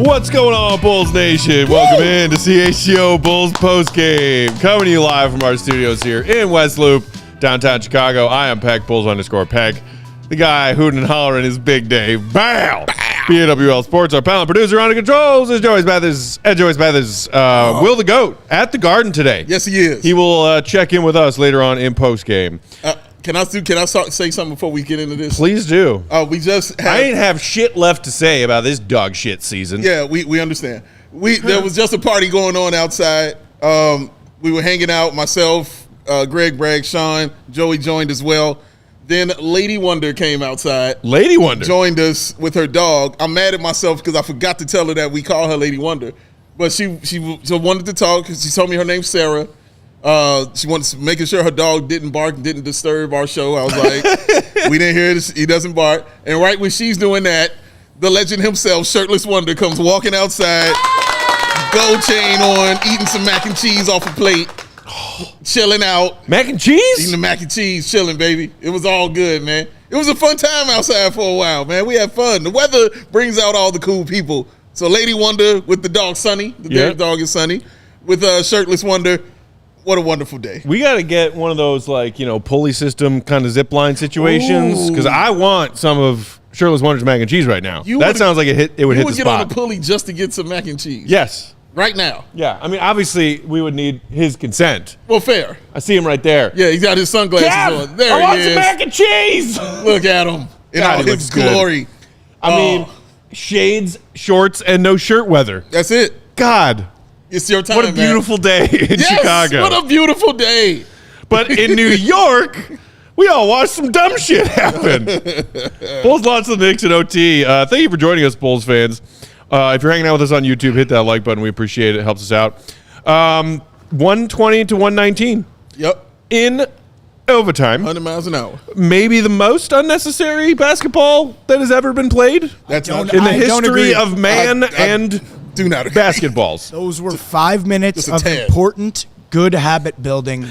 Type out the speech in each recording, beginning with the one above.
What's going on, Bulls Nation? Welcome in to CHGO Bulls Postgame. Coming to you live from our studios here in West Loop, downtown Chicago. I am Peck, Bulls_Peck. The guy hooting and hollering is Big Dave. Bow! BWL Sports, our panel producer on the controls is Joey Mathers. And Joey Mathers, Will the GOAT at the Garden today. Yes, he is. He will check in with us later on in postgame. Can I say something before we get into this? Please do. We just have, I ain't have shit left to say about this dog shit season. Yeah, we understand. There was just a party going on outside. We were hanging out, myself, Greg, Bragg, Sean, Joey joined as well. Then Lady Wonder came outside. Lady Wonder? Joined us with her dog. I'm mad at myself because I forgot to tell her that we call her Lady Wonder. But she wanted to talk because she told me her name's Sarah. She wanted to making sure her dog didn't bark and didn't disturb our show. I was like, we didn't hear this. He doesn't bark. And right when she's doing that, the legend himself, Shirtless Wonder, comes walking outside, gold chain on, eating some mac and cheese off a plate, chilling out. Mac and cheese? Eating the mac and cheese, chilling, baby. It was all good, man. It was a fun time outside for a while, man. We had fun. The weather brings out all the cool people. So Lady Wonder with the dog Sunny, the dog is Sunny, with Shirtless Wonder. What a wonderful day. We got to get one of those, pulley system kind of zip line situations because I want some of Shirtless Wonder's mac and cheese right now. That sounds like it would hit the spot. You would get on a pulley just to get some mac and cheese. Yes. Right now. Yeah. I mean, obviously, we would need his consent. Well, fair. I see him right there. Yeah, he's got his sunglasses on. There I want he some is. mac and cheese. Look at him in all his glory. I mean, shades, shorts, and no shirt weather. That's it. God. It's your time, What a beautiful day in Chicago. What a beautiful day. But in New York, we all watched some dumb shit happen. Bulls lost to the Knicks in OT. Thank you for joining us, Bulls fans. If you're hanging out with us on YouTube, hit that like button. We appreciate it. It helps us out. 120 to 119. Yep. In overtime. 100 miles an hour. Maybe the most unnecessary basketball that has ever been played in the history of man and do not agree. Basketballs. Those were 5 minutes of important, good habit building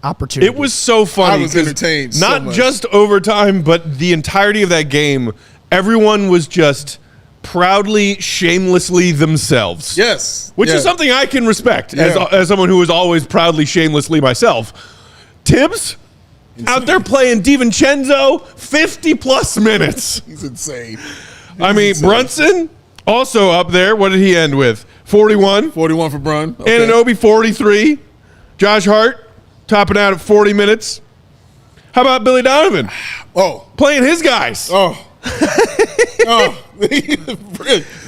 opportunity. It was so funny. I was entertained. Not just overtime, but the entirety of that game, everyone was just proudly, shamelessly themselves. Yes. Which is something I can respect as someone who is always proudly, shamelessly myself. Tibbs out there playing DiVincenzo 50-plus minutes. He's insane. Brunson also up there. What did he end with? 41. 41 for Brun. Okay. Anunoby, 43. Josh Hart topping out at 40 minutes. How about Billy Donovan? Oh. Playing his guys. Oh.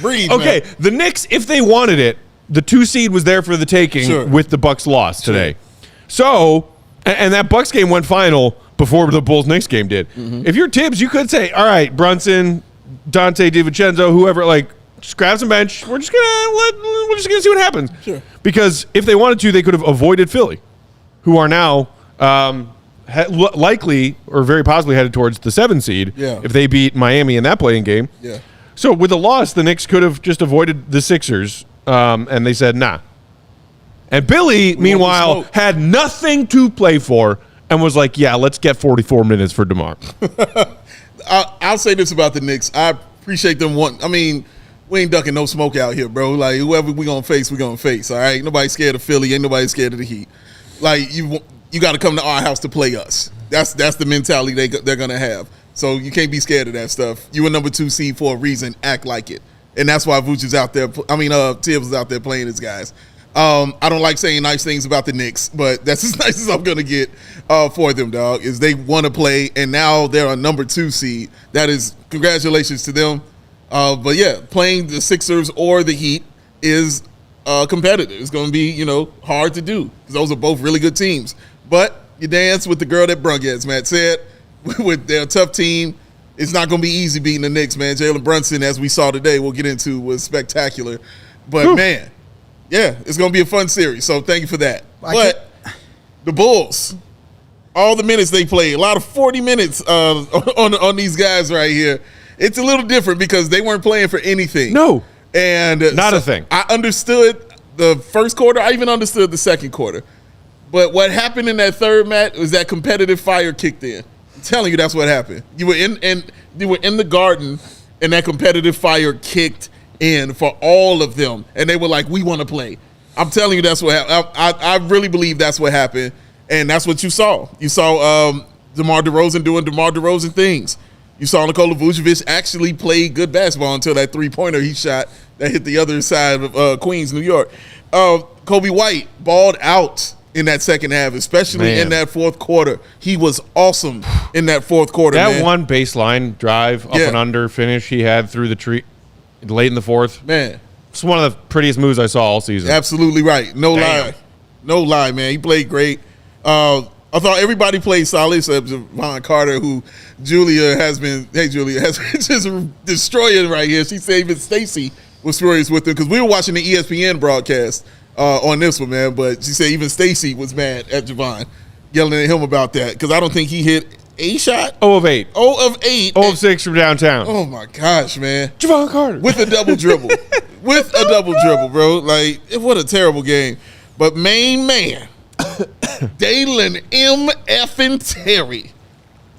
Breathe, okay, man. the Knicks, if they wanted it, the 2 seed was there for the taking with the Bucks loss today. So, and that Bucks game went final before the Bulls-Knicks game did. If you're Tibbs, you could say, all right, Brunson, Dante DiVincenzo, whoever, just grab some bench. We're just gonna see what happens. Sure. Because if they wanted to, they could have avoided Philly, who are now likely or very possibly headed towards the 7 seed if they beat Miami in that playing game. Yeah. So with the loss, the Knicks could have just avoided the Sixers, and they said nah. And Billy, meanwhile, had nothing to play for and was like, yeah, let's get 44 minutes for DeMar. I'll say this about the Knicks. I appreciate them we ain't ducking no smoke out here, bro. Whoever we gonna face, we gonna face. All right, nobody's scared of Philly. Ain't nobody scared of the Heat. You got to come to our house to play us. That's the mentality they're gonna have. So you can't be scared of that stuff. You a number 2 seed for a reason. Act like it, and that's why Vucevic's out there. Tibbs is out there playing his guys. I don't like saying nice things about the Knicks, but that's as nice as I'm gonna get for them, dog. Is they want to play, and now they're a number 2 seed. That is congratulations to them. But yeah, playing the Sixers or the Heat is competitive. It's going to be, hard to do because those are both really good teams. But you dance with the girl that brung you, as Matt said, with their tough team. It's not going to be easy beating the Knicks, man. Jalen Brunson, as we saw today, we'll get into, was spectacular. But, man, yeah, it's going to be a fun series. So thank you for that. But the Bulls, all the minutes they played, a lot of 40 minutes on these guys right here. It's a little different because they weren't playing for anything. No. And not a thing. I understood the first quarter. I even understood the second quarter. But what happened in that third, Matt, was that competitive fire kicked in. I'm telling you, that's what happened. You were in the Garden, and that competitive fire kicked in for all of them, and they were like, "We want to play." I'm telling you, that's what happened. I really believe that's what happened, and that's what you saw. You saw DeMar DeRozan doing DeMar DeRozan things. You saw Nikola Vucevic actually play good basketball until that three-pointer he shot that hit the other side of Queens, New York. Coby White balled out in that second half, especially in that fourth quarter. He was awesome in that fourth quarter. That one baseline drive up and under finish he had through the tree late in the fourth. Man. It's one of the prettiest moves I saw all season. Absolutely right. No lie, man. He played great. I thought everybody played solid except Javon Carter, who Julia has been just destroying right here. She said even Stacey was furious with him because we were watching the ESPN broadcast on this one, man. But she said even Stacey was mad at Javon, yelling at him about that because I don't think he hit a shot. 0 of 8. 0 of 8. 0 of 6 from downtown. Oh, my gosh, man. Javon Carter. With a double dribble. With a double dribble, bro. Like, what a terrible game. But main man, Dalen M. Effin Terry,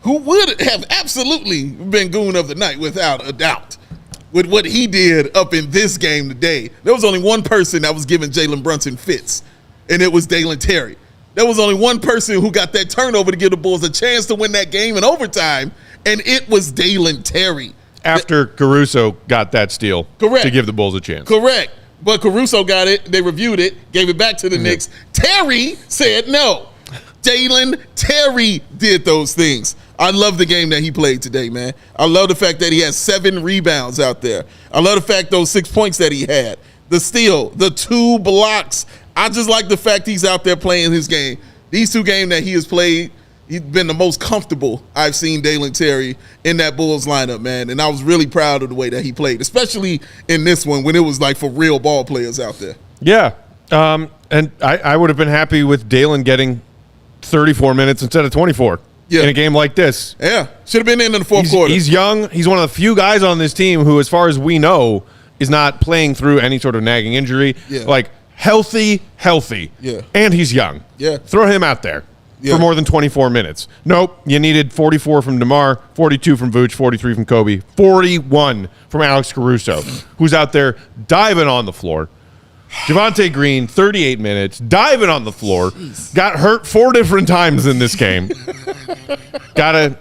who would have absolutely been Goon of the night without a doubt. With what he did up in this game today, there was only one person that was giving Jalen Brunson fits, and it was Dalen Terry. There was only one person who got that turnover to give the Bulls a chance to win that game in overtime, and it was Dalen Terry. After Caruso got that steal to give the Bulls a chance. Correct. But Caruso got it. They reviewed it, gave it back to the Knicks. Terry said no. Dalen Terry did those things. I love the game that he played today, man. I love the fact that he had 7 rebounds out there. I love the fact those 6 points that he had. The steal, the 2 blocks. I just like the fact he's out there playing his game. These 2 games that he has played, he's been the most comfortable I've seen Dalen Terry in that Bulls lineup, man. And I was really proud of the way that he played, especially in this one when it was like for real ball players out there. Yeah. And I would have been happy with Dalen getting 34 minutes instead of 24 in a game like this. Yeah. Should have been in the fourth quarter. He's young. He's one of the few guys on this team who, as far as we know, is not playing through any sort of nagging injury. Yeah. Like, healthy. Yeah. And he's young. Yeah. Throw him out there for more than 24 minutes. Nope. You needed 44 from DeMar, 42 from Vooch, 43 from Coby, 41 from Alex Caruso, who's out there diving on the floor. Javonte Green, 38 minutes, diving on the floor. Jeez. Got hurt 4 different times in this game. Gotta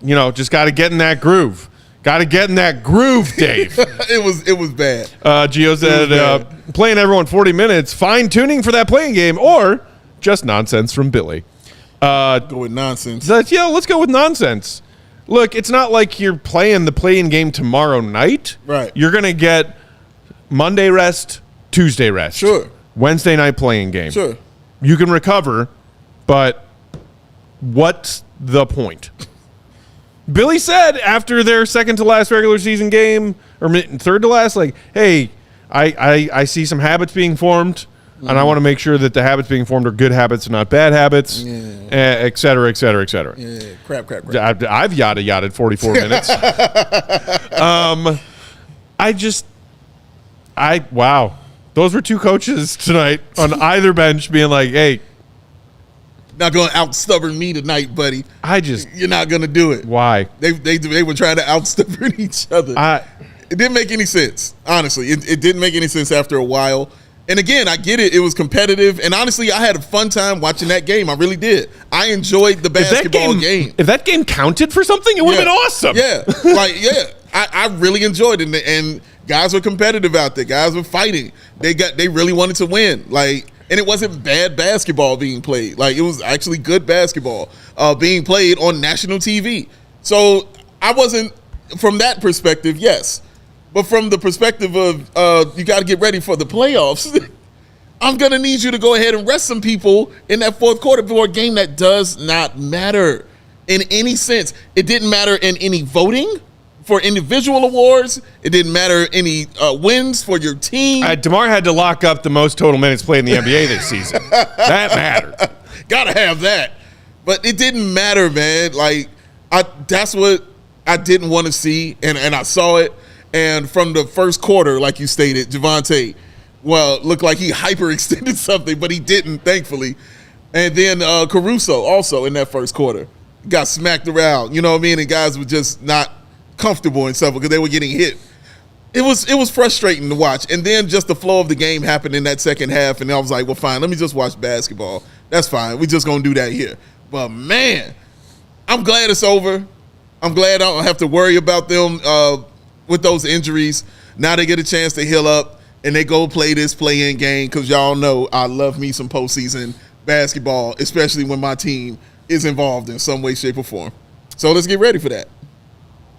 get in that groove. Gotta get in that groove, Dave. It was bad. Gio said, playing everyone 40 minutes, fine-tuning for that playing game, or just nonsense from Billy. Go with nonsense. Let's go with nonsense. Look, it's not like you're playing the play-in game tomorrow night. Right. You're going to get Monday rest, Tuesday rest. Sure. Wednesday night playing game. Sure. You can recover, but what's the point? Billy said after their second to last regular season game, or third to last, like, hey, I see some habits being formed, and I want to make sure that the habits being formed are good habits and not bad habits, et cetera, et cetera, et cetera. Yeah, crap. I've yada-yadded 44 minutes. Wow. Those were 2 coaches tonight on either bench being like, hey. Not going to out-stubborn me tonight, buddy. You're not going to do it. Why? They were trying to out-stubborn each other. It didn't make any sense, honestly. It didn't make any sense after a while. And again, I get it. It was competitive. And honestly, I had a fun time watching that game. I really did. I enjoyed the basketball game. If that game counted for something, it would have been awesome. Yeah. I really enjoyed it. And guys were competitive out there. Guys were fighting. They really wanted to win. And it wasn't bad basketball being played. It was actually good basketball being played on national TV. So I wasn't, from that perspective, yes. But from the perspective of you got to get ready for the playoffs, I'm going to need you to go ahead and rest some people in that fourth quarter for a game that does not matter in any sense. It didn't matter in any voting for individual awards. It didn't matter any wins for your team. DeMar had to lock up the most total minutes played in the NBA this season. That mattered. Gotta have that. But it didn't matter, man. Like, that's what I didn't want to see, and I saw it. And from the first quarter, like you stated, Javonte, looked like he hyperextended something, but he didn't, thankfully. And then Caruso also in that first quarter got smacked around, you know what I mean? And guys were just not comfortable and stuff because they were getting hit. It was frustrating to watch. And then just the flow of the game happened in that second half, and I was like, well, fine, let me just watch basketball. That's fine. We're just going to do that here. But, man, I'm glad it's over. I'm glad I don't have to worry about them with those injuries. Now they get a chance to heal up, and they go play this play-in game because y'all know I love me some postseason basketball, especially when my team is involved in some way, shape, or form. So let's get ready for that.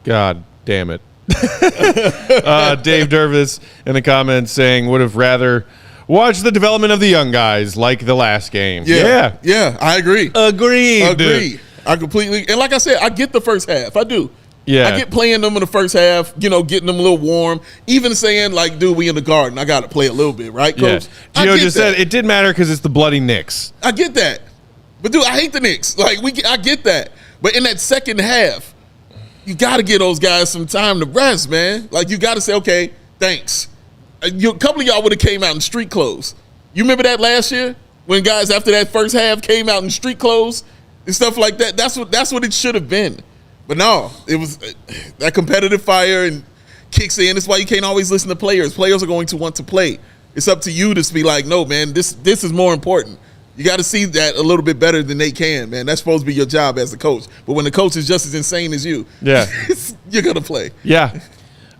God damn it. Dave Dervis in the comments saying would have rather watched the development of the young guys like the last game. Yeah, I agree. Agreed. I completely, and like I said, I get the first half. I do. Yeah. I get playing them in the first half, getting them a little warm. Even saying, like, dude, we in the Garden. I got to play a little bit, right, Coach? Yeah. Gio just said it didn't matter because it's the bloody Knicks. I get that. But, dude, I hate the Knicks. Like, I get that. But in that second half, you got to give those guys some time to rest, man. Like, you got to say, okay, thanks. A couple of y'all would have came out in street clothes. You remember that last year when guys after that first half came out in street clothes and stuff like that? That's what it should have been. But no, it was that competitive fire and kicks in. That's why you can't always listen to players. Players are going to want to play. It's up to you to be like, no, man, this is more important. You got to see that a little bit better than they can, man. That's supposed to be your job as the coach. But when the coach is just as insane as you, you're going to play. Yeah.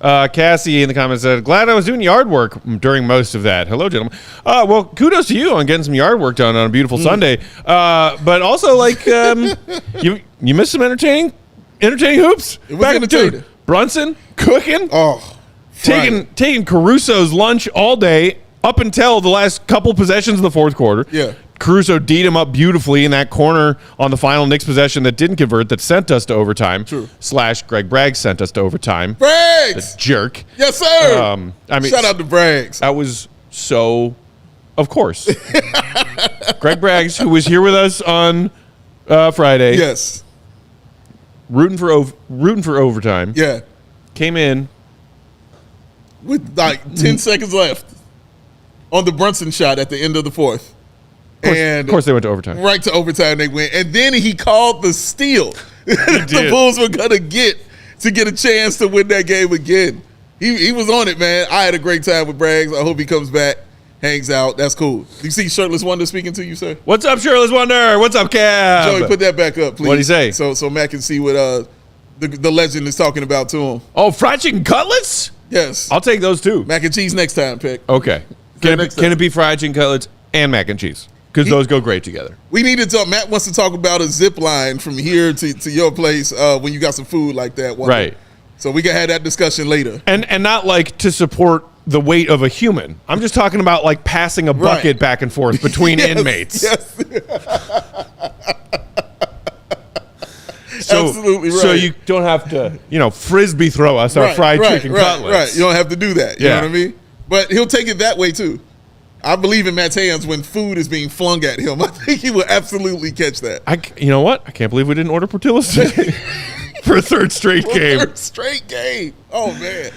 Cassie in the comments said, glad I was doing yard work during most of that. Hello, gentlemen. Well, kudos to you on getting some yard work done on a beautiful Sunday. But also, like, you missed some entertaining hoops. It was entertaining. Dude, Brunson cooking. Taking Caruso's lunch all day up until the last couple possessions of the fourth quarter. Yeah. Caruso D'd him up beautifully in that corner on the final Knicks possession that didn't convert, that sent us to overtime. True. / Greg Braggs sent us to overtime. Braggs! The jerk. Yes, sir. Shout out to Braggs. That was so, of course. Greg Braggs, who was here with us on Friday. Yes. Rooting for overtime. Yeah. Came in. With like 10 seconds left on the Brunson shot at the end of the fourth. Of course they went to overtime. Right to overtime they went. And then he called the steal the Bulls were going to get a chance to win that game again. He was on it, man. I had a great time with Braggs. I hope he comes back, hangs out. That's cool. You see Shirtless Wonder speaking to you, sir? What's up, Shirtless Wonder? What's up, Cab? Joey, put that back up, please. What'd he say? So Matt can see what the legend is talking about to him. Oh, fried chicken cutlets? Yes. I'll take those too. Mac and cheese next time, Pick. Okay. Can it be fried chicken cutlets and mac and cheese? Because those go great together. We need to talk. Matt wants to talk about a zip line from here to your place when you got some food like that. Right. So we can have that discussion later. And not like to support the weight of a human. I'm just talking about like passing a bucket back and forth between inmates. Yes. Absolutely right. So you don't have to, frisbee throw us our fried chicken cutlets. Right. You don't have to do that. You know what I mean? But he'll take it that way too. I believe in Matt's hands when food is being flung at him. I think he will absolutely catch that. You know what? I can't believe we didn't order Portillo's today for a third straight game. Third straight game. Oh, man.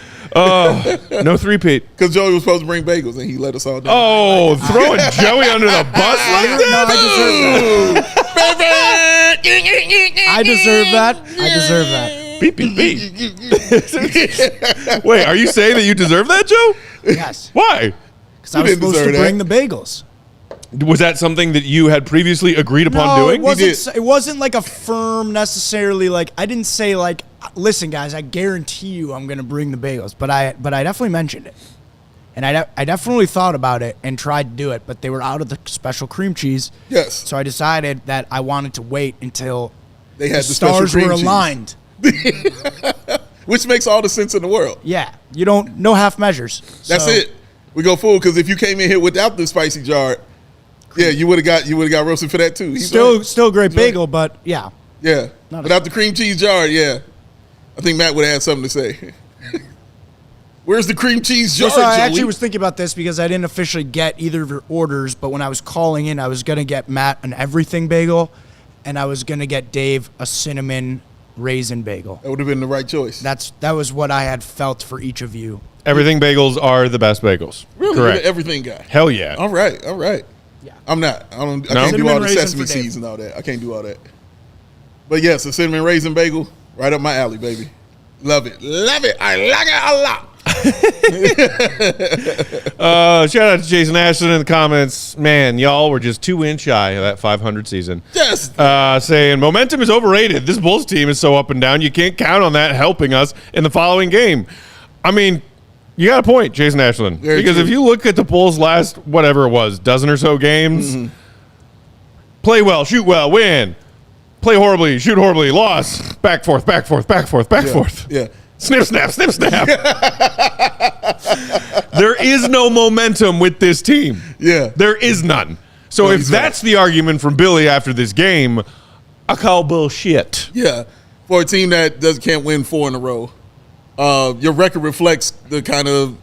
No three-peat. Because Joey was supposed to bring bagels, and he let us all down. Oh, throwing Joey under the bus like that? I deserve that. Beep, beep, beep. Wait, are you saying that you deserve that, Joe? Yes. Why? Because I was supposed to bring the bagels. Was that something that you had previously agreed upon doing? It wasn't like a firm necessarily, like, I didn't say, like, listen, guys, I guarantee you I'm going to bring the bagels. But I definitely mentioned it. And I definitely thought about it and tried to do it, but they were out of the special cream cheese. Yes. So I decided that I wanted to wait until they had the stars were aligned. Which makes all the sense in the world. Yeah. No half measures. That's it. We go full because if you came in here without the spicy jar, yeah, you would have got roasted for that too. He's Still a great bagel, but yeah. Yeah. Without the cream cheese jar, yeah. I think Matt would have had something to say. Where's the cream cheese jar, So I Joey? actually was thinking about this because I didn't officially get either of your orders, but when I was calling in, I was going to get Matt an everything bagel, and I was going to get Dave a cinnamon raisin bagel. That would have been the right choice. That was what I had felt for each of you. Everything bagels are the best bagels. Really? Correct. You're the everything guy. Hell yeah. All right. Yeah. I'm not. I can't do Cinnamon all the raisin sesame for Dave. seeds and all that. I can't do all that. But yes, a cinnamon raisin bagel, right up my alley, baby. Love it. Love it. I like it a lot. Shout out to Jason Ashton in the comments. Man, y'all were just 2 wins shy of that 500 season. Yes. Saying momentum is overrated. This Bulls team is so up and down. You can't count on that helping us in the following game. I mean, you got a point, Jason Ashland. Very because true. if you look at the Bulls' last, whatever it was, dozen or so games, play well, shoot well, win. Play horribly, shoot horribly, loss. Back, forth, back, forth, back, forth, back, forth. Yeah. Snip, snap, snip, snap. There is no momentum with this team. Yeah. There is none. So No, if he's that's the argument from Billy after this game, I call bullshit. Yeah. For a team that can't win 4 in a row, your record reflects the kind of,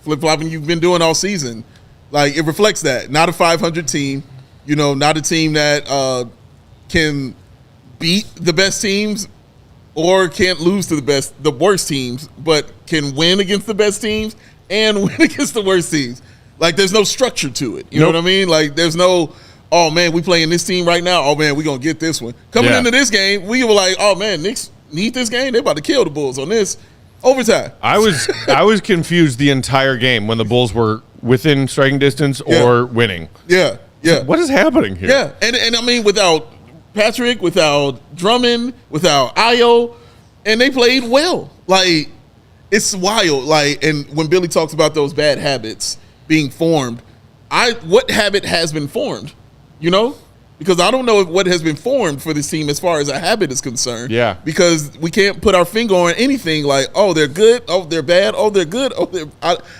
flip-flopping you've been doing all season. Like, it reflects that. Not a 500 team, not a team that can beat the best teams or can't lose to the worst teams, but can win against the best teams and win against the worst teams. Like, there's no structure to it. You know what I mean? Like, there's no, oh, man, we playing this team right now. Oh, man, we're going to get this one. Coming into this game, we were like, oh, man, Knicks need this game. They're about to kill the Bulls on this overtime. I was confused the entire game when the Bulls were within striking distance or winning. Yeah, yeah. What is happening here? Yeah, and I mean, without Patrick, without Drummond, without Ayo, and they played well. Like, it's wild. Like, and when Billy talks about those bad habits being formed, what habit has been formed? Because I don't know what has been formed for this team as far as a habit is concerned. Yeah. Because we can't put our finger on anything like, oh, they're good, oh, they're bad, oh, they're good, oh,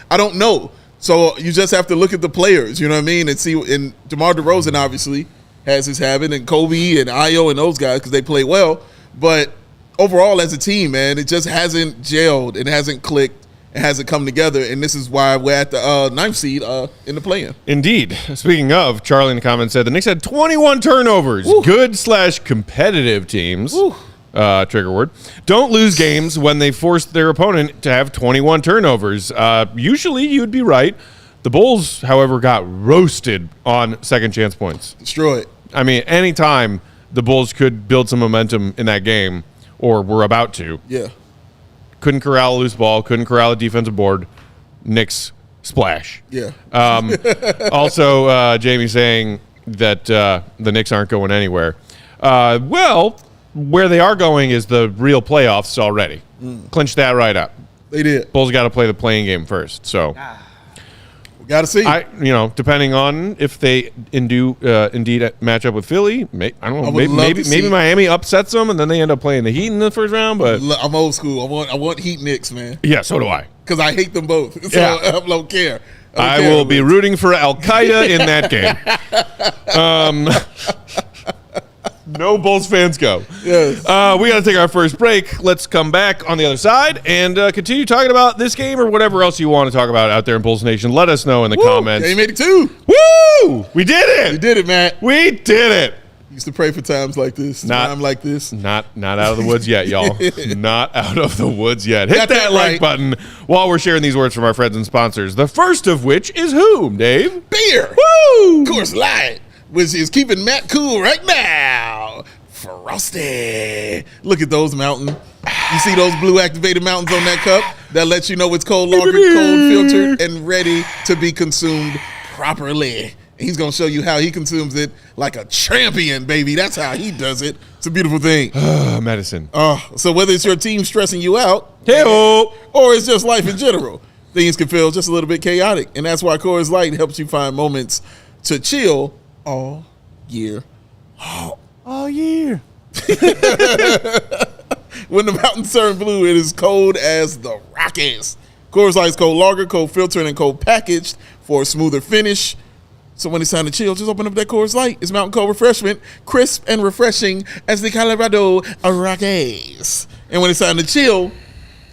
I don't know. So you just have to look at the players, you know what I mean, and see. And DeMar DeRozan obviously has his habit, and Coby and Ayo and those guys because they play well. But overall, as a team, man, it just hasn't gelled, it hasn't clicked, it hasn't come together, and this is why we're at the 9th seed in the play-in. Indeed. Speaking of, Charlie in the comments said the Knicks had 21 turnovers. Woo. Good/competitive teams. Trigger word. Don't lose games when they force their opponent to have 21 turnovers. Usually, you'd be right. The Bulls, however, got roasted on second chance points. Destroyed. I mean, anytime the Bulls could build some momentum in that game, or were about to, Yeah. couldn't corral a loose ball, couldn't corral a defensive board. Knicks splash. Yeah. Also, Jamie saying that the Knicks aren't going anywhere. Well, where they are going is the real playoffs already. Clinched that right up. They did. Bulls got to play the playing game first. So, We got to see. depending on if they indeed match up with Philly, I don't know. Maybe Miami upsets them and then they end up playing the Heat in the first round. But I'm old school. I want Heat Knicks, man, yeah, so do I. because I hate them both. So Yeah. I don't care. I will be rooting for Al-Qaeda in that game. No Bulls fans go. Yes. We got to take our first break. Let's come back on the other side and continue talking about this game or whatever else you want to talk about out there in Bulls Nation. Let us know in the comments. Game 82. Woo! We did You it. did it, man. We did it. Used to pray for times like this. Time like this. Not out of the woods yet, y'all. Not out of the woods yet. Hit Got that that like right. button while we're sharing these words from our friends and sponsors. The first of which is whom, Dave? Beer. Woo! Coors Light, which is keeping Matt cool right now. Frosty. Look at those mountains. You see those blue activated mountains on that cup? That lets you know it's cold lagered, cold filtered, and ready to be consumed properly. And he's going to show you how he consumes it like a champion, baby. That's how he does it. It's a beautiful thing. Medicine. So whether it's your team stressing you out, Hey-o. or it's just life in general, things can feel just a little bit chaotic. And that's why Coors Light helps you find moments to chill all year. All year. When the mountains turn blue, it is cold as the Rockies. Coors Light is cold lager, cold filtered, and cold packaged for a smoother finish. So when it's time to chill, just open up that Coors Light. It's mountain cold refreshment, crisp and refreshing as the Colorado Rockies. And when it's time to chill,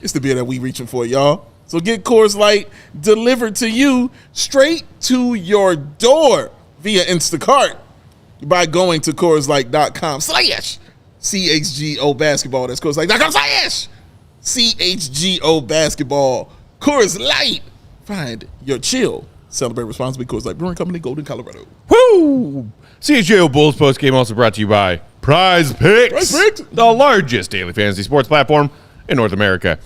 it's the beer that we reaching for, y'all. So get Coors Light delivered to you straight to your door via Instacart by going to CoorsLight.com/CHGO basketball. That's CoorsLight.com/CHGO basketball. Coors Light. Find your chill. Celebrate responsibly. Coors Light Brewing Company, Golden, Colorado. Woo! CHGO Bulls Postgame also brought to you by Prize Picks, the largest daily fantasy sports platform in North America.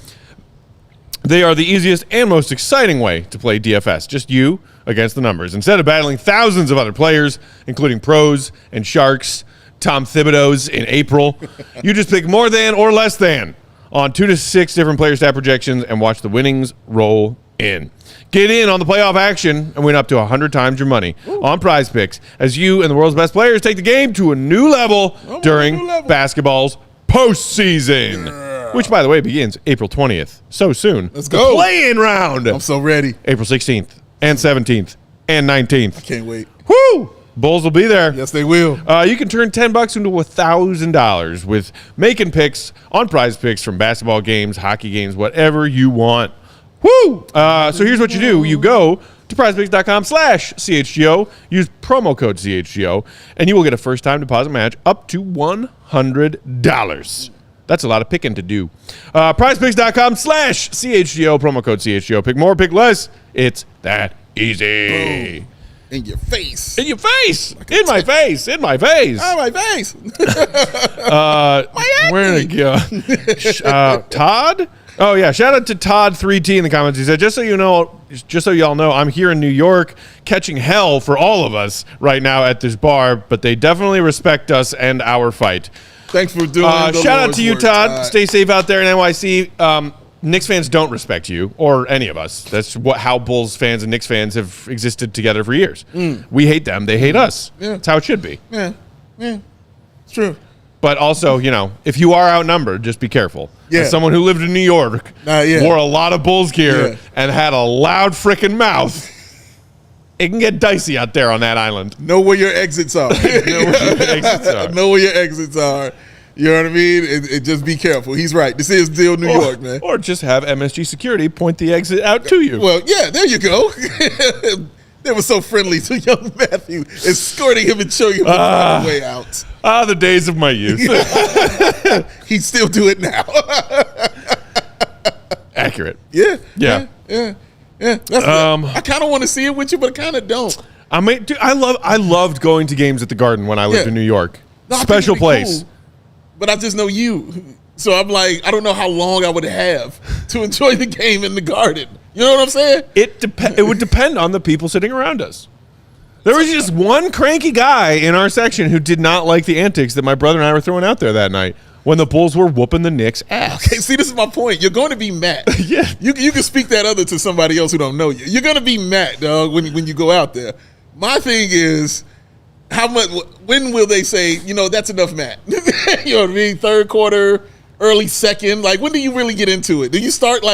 They are the easiest and most exciting way to play DFS. Just you against the numbers. Instead of battling thousands of other players, including pros and sharks, Tom Thibodeau's in April, you just pick more than or less than on 2 to 6 different player stat projections and watch the winnings roll in. Get in on the playoff action and win up to 100 times your money on Prize Picks as you and the world's best players take the game to a new level during basketball's postseason, which, by the way, begins April 20th. So soon. Let's go. The play-in round. I'm so ready. April 16th and 17th and 19th. Can't wait. Woo! Bulls will be there. Yes, they will. You can turn $10 into $1,000 with making picks on Prize Picks from basketball games, hockey games, whatever you want. Woo! So here's what you do. You go to prizepicks.com/CHGO, use promo code CHGO, and you will get a first-time deposit match up to $100. That's a lot of picking to do. Prizepicks.com/CHGO, promo code CHGO. Pick more, pick less. It's that easy. Boom. In your face. In your face. In my face. In my face. Oh, my face. Where did it go? Todd? Oh, yeah. Shout out to Todd3T in the comments. He said, just so y'all know, I'm here in New York catching hell for all of us right now at this bar, but they definitely respect us and our fight. Thanks for doing it. Shout out to you, Todd. Stay safe out there in NYC. Knicks fans don't respect you or any of us. That's how Bulls fans and Knicks fans have existed together for years. We hate them. They hate us. Yeah. That's how it should be. Yeah. It's true. But also, if you are outnumbered, just be careful. Yeah. As someone who lived in New York, wore a lot of Bulls gear, and had a loud frickin' mouth, it can get dicey out there on that island. Know where your exits are. Know where your exits are. You know what I mean? And just be careful. He's right. This is still New York, man. Or just have MSG security point the exit out to you. Well, yeah, there you go. They were so friendly to young Matthew, escorting him and showing him the way out. The days of my youth. He'd still do it now. Accurate. Yeah. Yeah. I kind of want to see it with you, but I kind of don't. I mean, dude, I loved going to games at the Garden when I lived in New York. No, Special place. Cool, but I just know you. So I'm like, I don't know how long I would have to enjoy the game in the Garden. You know what I'm saying? It would depend on the people sitting around us. There was just one cranky guy in our section who did not like the antics that my brother and I were throwing out there that night when the Bulls were whooping the Knicks' ass. Okay, see, this is my point. You're going to be mad. Yeah. You can speak that other to somebody else who don't know you. You're going to be mad, dog, when you go out there. My thing is, when will they say, that's enough, Matt? You know what I mean? Third quarter, early second. Like, when do you really get into it? Do you start,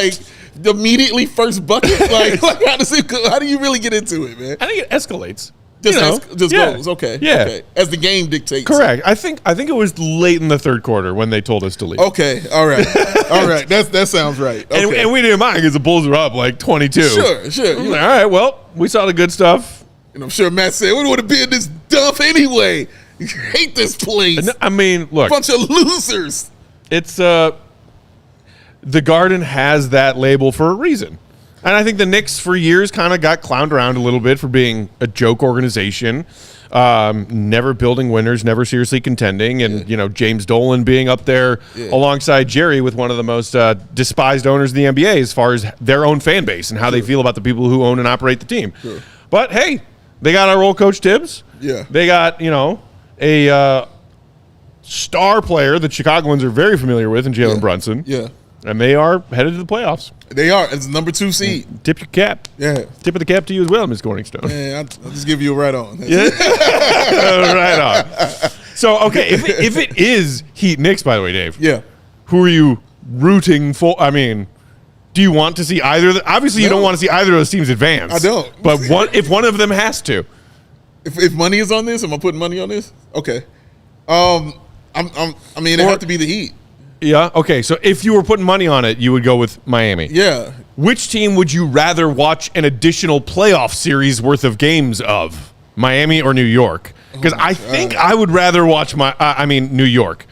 immediately first bucket? How do you really get into it, man? I think it escalates. Just goes. Okay. Yeah. Okay. As the game dictates. Correct. I think it was late in the third quarter when they told us to leave. Okay. All right. All right. That sounds right. Okay. And we didn't mind because the Bulls were up 22. Sure. All right. Well, we saw the good stuff. And I'm sure Matt said, we would have been in this dump anyway. You hate this place. I mean, look. Bunch of losers. It's the Garden has that label for a reason. And I think the Knicks for years kind of got clowned around a little bit for being a joke organization, never building winners, never seriously contending, and James Dolan being up there alongside Jerry with one of the most despised owners in the NBA as far as their own fan base and how they feel about the people who own and operate the team. Sure. But hey, they got our old coach Tibbs. Yeah. They got a star player that Chicagoans are very familiar with in Jalen Brunson. Yeah. And they are headed to the playoffs. They are. It's the number 2 seed. Tip your cap. Yeah. Tip of the cap to you as well, Ms. Corningstone. Yeah, I'll just give you a right on. Yeah. Right on. So, okay, if it is Heat Knicks, by the way, Dave. Yeah. Who are you rooting for? I mean, Do you want to see either? Obviously, you don't want to see either of those teams advance. I don't. But if one of them has to. If money is on this, am I putting money on this? Okay. I mean, it have to be the Heat. Yeah. Okay. So if you were putting money on it, you would go with Miami. Yeah. Which team would you rather watch an additional playoff series worth of games of? Miami or New York? Because I think I would rather watch New York.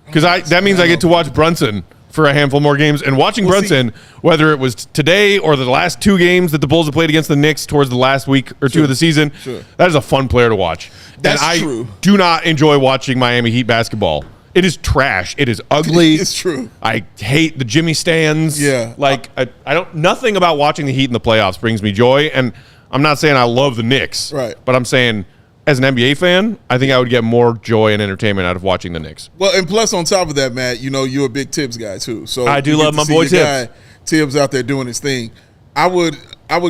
Because that means I get to watch Brunson for a handful more games. And watching Brunson, whether it was today or the last 2 games that the Bulls have played against the Knicks towards the last week or 2 of the season, that is a fun player to watch. That's true. I do not enjoy watching Miami Heat basketball. It is trash. It is ugly. It's true. I hate the Jimmy stands. Yeah. Like I don't. Nothing about watching the Heat in the playoffs brings me joy. And I'm not saying I love the Knicks. Right. But I'm saying, as an NBA fan, I think I would get more joy and entertainment out of watching the Knicks. Well, and plus on top of that, Matt, you're a big Tibbs guy too. So I do love my boy Tibbs. Tibbs out there doing his thing. I would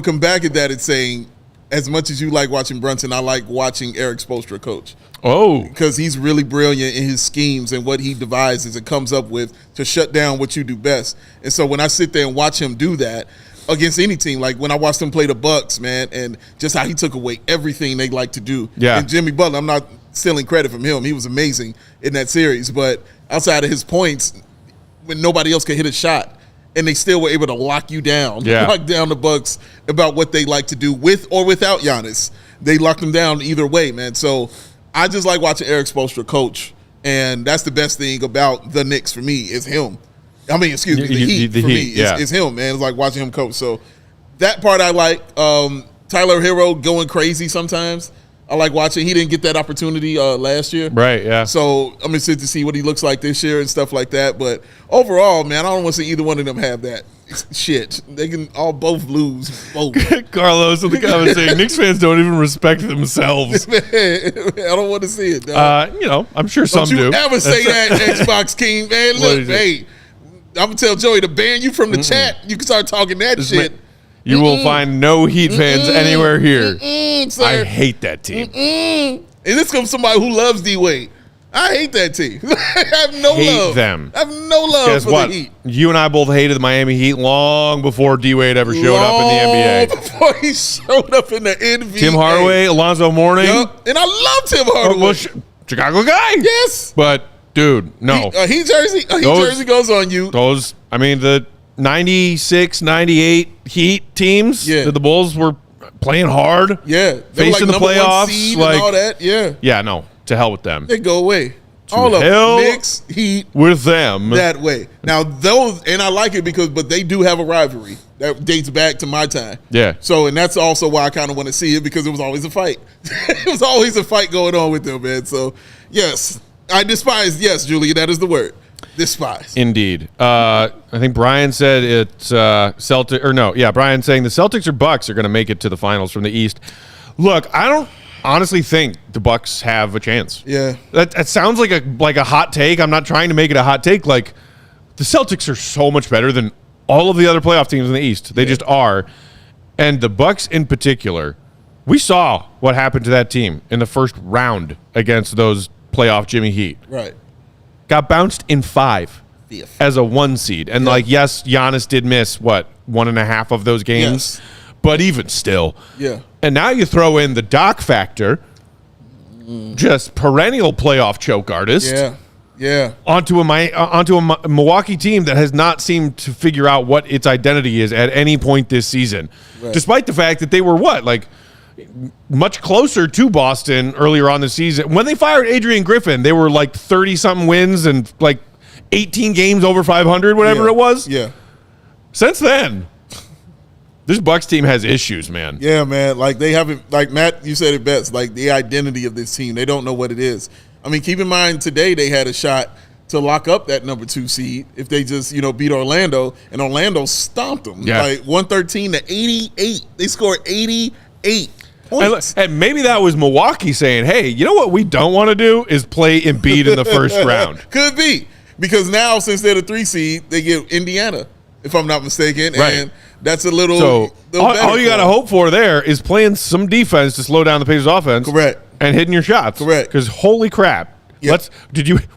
come back at that and saying, as much as you like watching Brunson, I like watching Eric Spoelstra coach. Oh. Because he's really brilliant in his schemes and what he devises and comes up with to shut down what you do best. And so when I sit there and watch him do that against any team, like when I watched him play the Bucks, man, and just how he took away everything they like to do. Yeah. And Jimmy Butler, I'm not stealing credit from him. He was amazing in that series. But outside of his points, when nobody else could hit a shot, and they still were able to lock you down, lock down the Bucks about what they like to do with or without Giannis. They locked them down either way, man. So I just like watching Eric Spoelstra coach, and that's the best thing about the Knicks for me is him. I mean, excuse me, the Heat for me is him, man. It's like watching him coach. So that part I like. Tyler Hero going crazy sometimes. I like watching. He didn't get that opportunity last year. Right, yeah. So I'm excited to see what he looks like this year and stuff like that. But overall, man, I don't want to see either one of them have that shit. They can both lose. Both. Carlos in the comments saying Knicks fans don't even respect themselves. Man, I don't want to see it, dog. I'm sure some do. Don't you ever say that, Xbox King, man. Look, hey, I'm going to tell Joey to ban you from the chat. You can start talking that shit. You will find no Heat fans anywhere here. Sir. I hate that team. And this comes from somebody who loves D-Wade. I hate that team. I have no love. Hate them. I have no love for the Heat. You and I both hated the Miami Heat long before D-Wade ever showed up in the NBA. Before he showed up in the NBA. Tim Hardaway, Alonzo Mourning. Yep. And I love Tim Hardaway. Chicago guy. Yes. But, dude, no. Heat jersey goes on you. The 96, 98 Heat teams that the Bulls were playing hard. Yeah. Facing the playoffs. Seed and all that. Yeah. Yeah, no. To hell with them. They go away. All of them. Knicks, Heat. With them. That way. Now, and I like it but they do have a rivalry that dates back to my time. Yeah. So, and that's also why I kind of want to see it because it was always a fight. It was always a fight going on with them, man. So, yes. I despise, yes, Julia, that is the word. Despise. Indeed. I think Brian said it's Brian saying the Celtics or Bucks are going to make it to the finals from the East. Look, I don't honestly think the Bucks have a chance. Yeah. That sounds like a hot take. I'm not trying to make it a hot take. Like, the Celtics are so much better than all of the other playoff teams in the East. They just are. And the Bucks in particular, we saw what happened to that team in the first round against those playoff Jimmy Heat. Right. Got bounced in 5 as a 1 seed. And, yes, Giannis did miss, 1.5 of those games? Yes. But even still. Yeah. And now you throw in the Doc factor, just perennial playoff choke artist. Yeah. Yeah. Onto a Milwaukee team that has not seemed to figure out what its identity is at any point this season. Right. Despite the fact that they were much closer to Boston earlier on the season. When they fired Adrian Griffin, they were 30-something wins and 18 games over 500, whatever it was. Yeah. Since then, this Bucks team has issues, man. Yeah, man. They haven't, Matt, you said it best, the identity of this team. They don't know what it is. I mean, keep in mind, today they had a shot to lock up that number 2 seed if they just, beat Orlando, and Orlando stomped them. Yeah. 113 to 88. They scored 88 points. And maybe that was Milwaukee saying, hey, you know what we don't want to do is play Embiid in the first round. Could be. Because now, since they're the 3 seed, they get Indiana, if I'm not mistaken. Right. And that's a little all you got to hope for there is playing some defense to slow down the Pacers' offense. Correct. And hitting your shots. Correct. Because holy crap. Yep.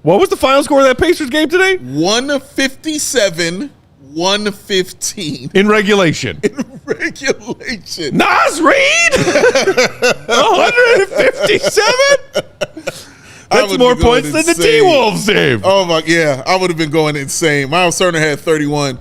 What was the final score of that Pacers game today? 157-104. 115 in regulation. Regulation. Nas Reed, 157. That's more points than the T-Wolves, Dave. Oh my, yeah, I would have been going insane. Miles Turner had 31.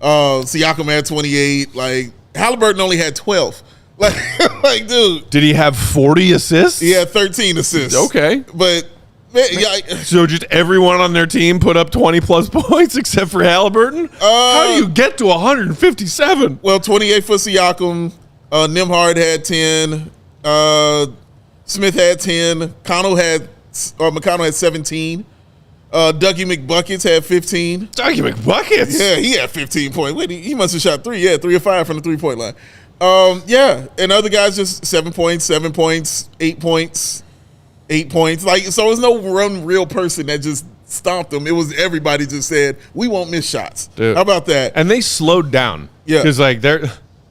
Siakam had 28. Like Halliburton only had 12. Like, dude, did he have 40 assists? He had 13 assists. Okay, but man, yeah. So just everyone on their team put up 20 plus points except for Halliburton. How do you get to 157? Well, 28 for Siakam. Nembhard had 10. Smith had 10. McConnell had 17. Dougie McBuckets had 15. Dougie McBuckets? Yeah, he had 15 points. Wait, he must have shot 3. Yeah, 3 or 5 from the 3-point line. Yeah, and other guys just 7 points, 7 points, 8 points, 8 points. Like, so it was no one real person that just stomped them. It was everybody just said, we won't miss shots. Dude. How about that? And they slowed down. Yeah. Because, like, they're...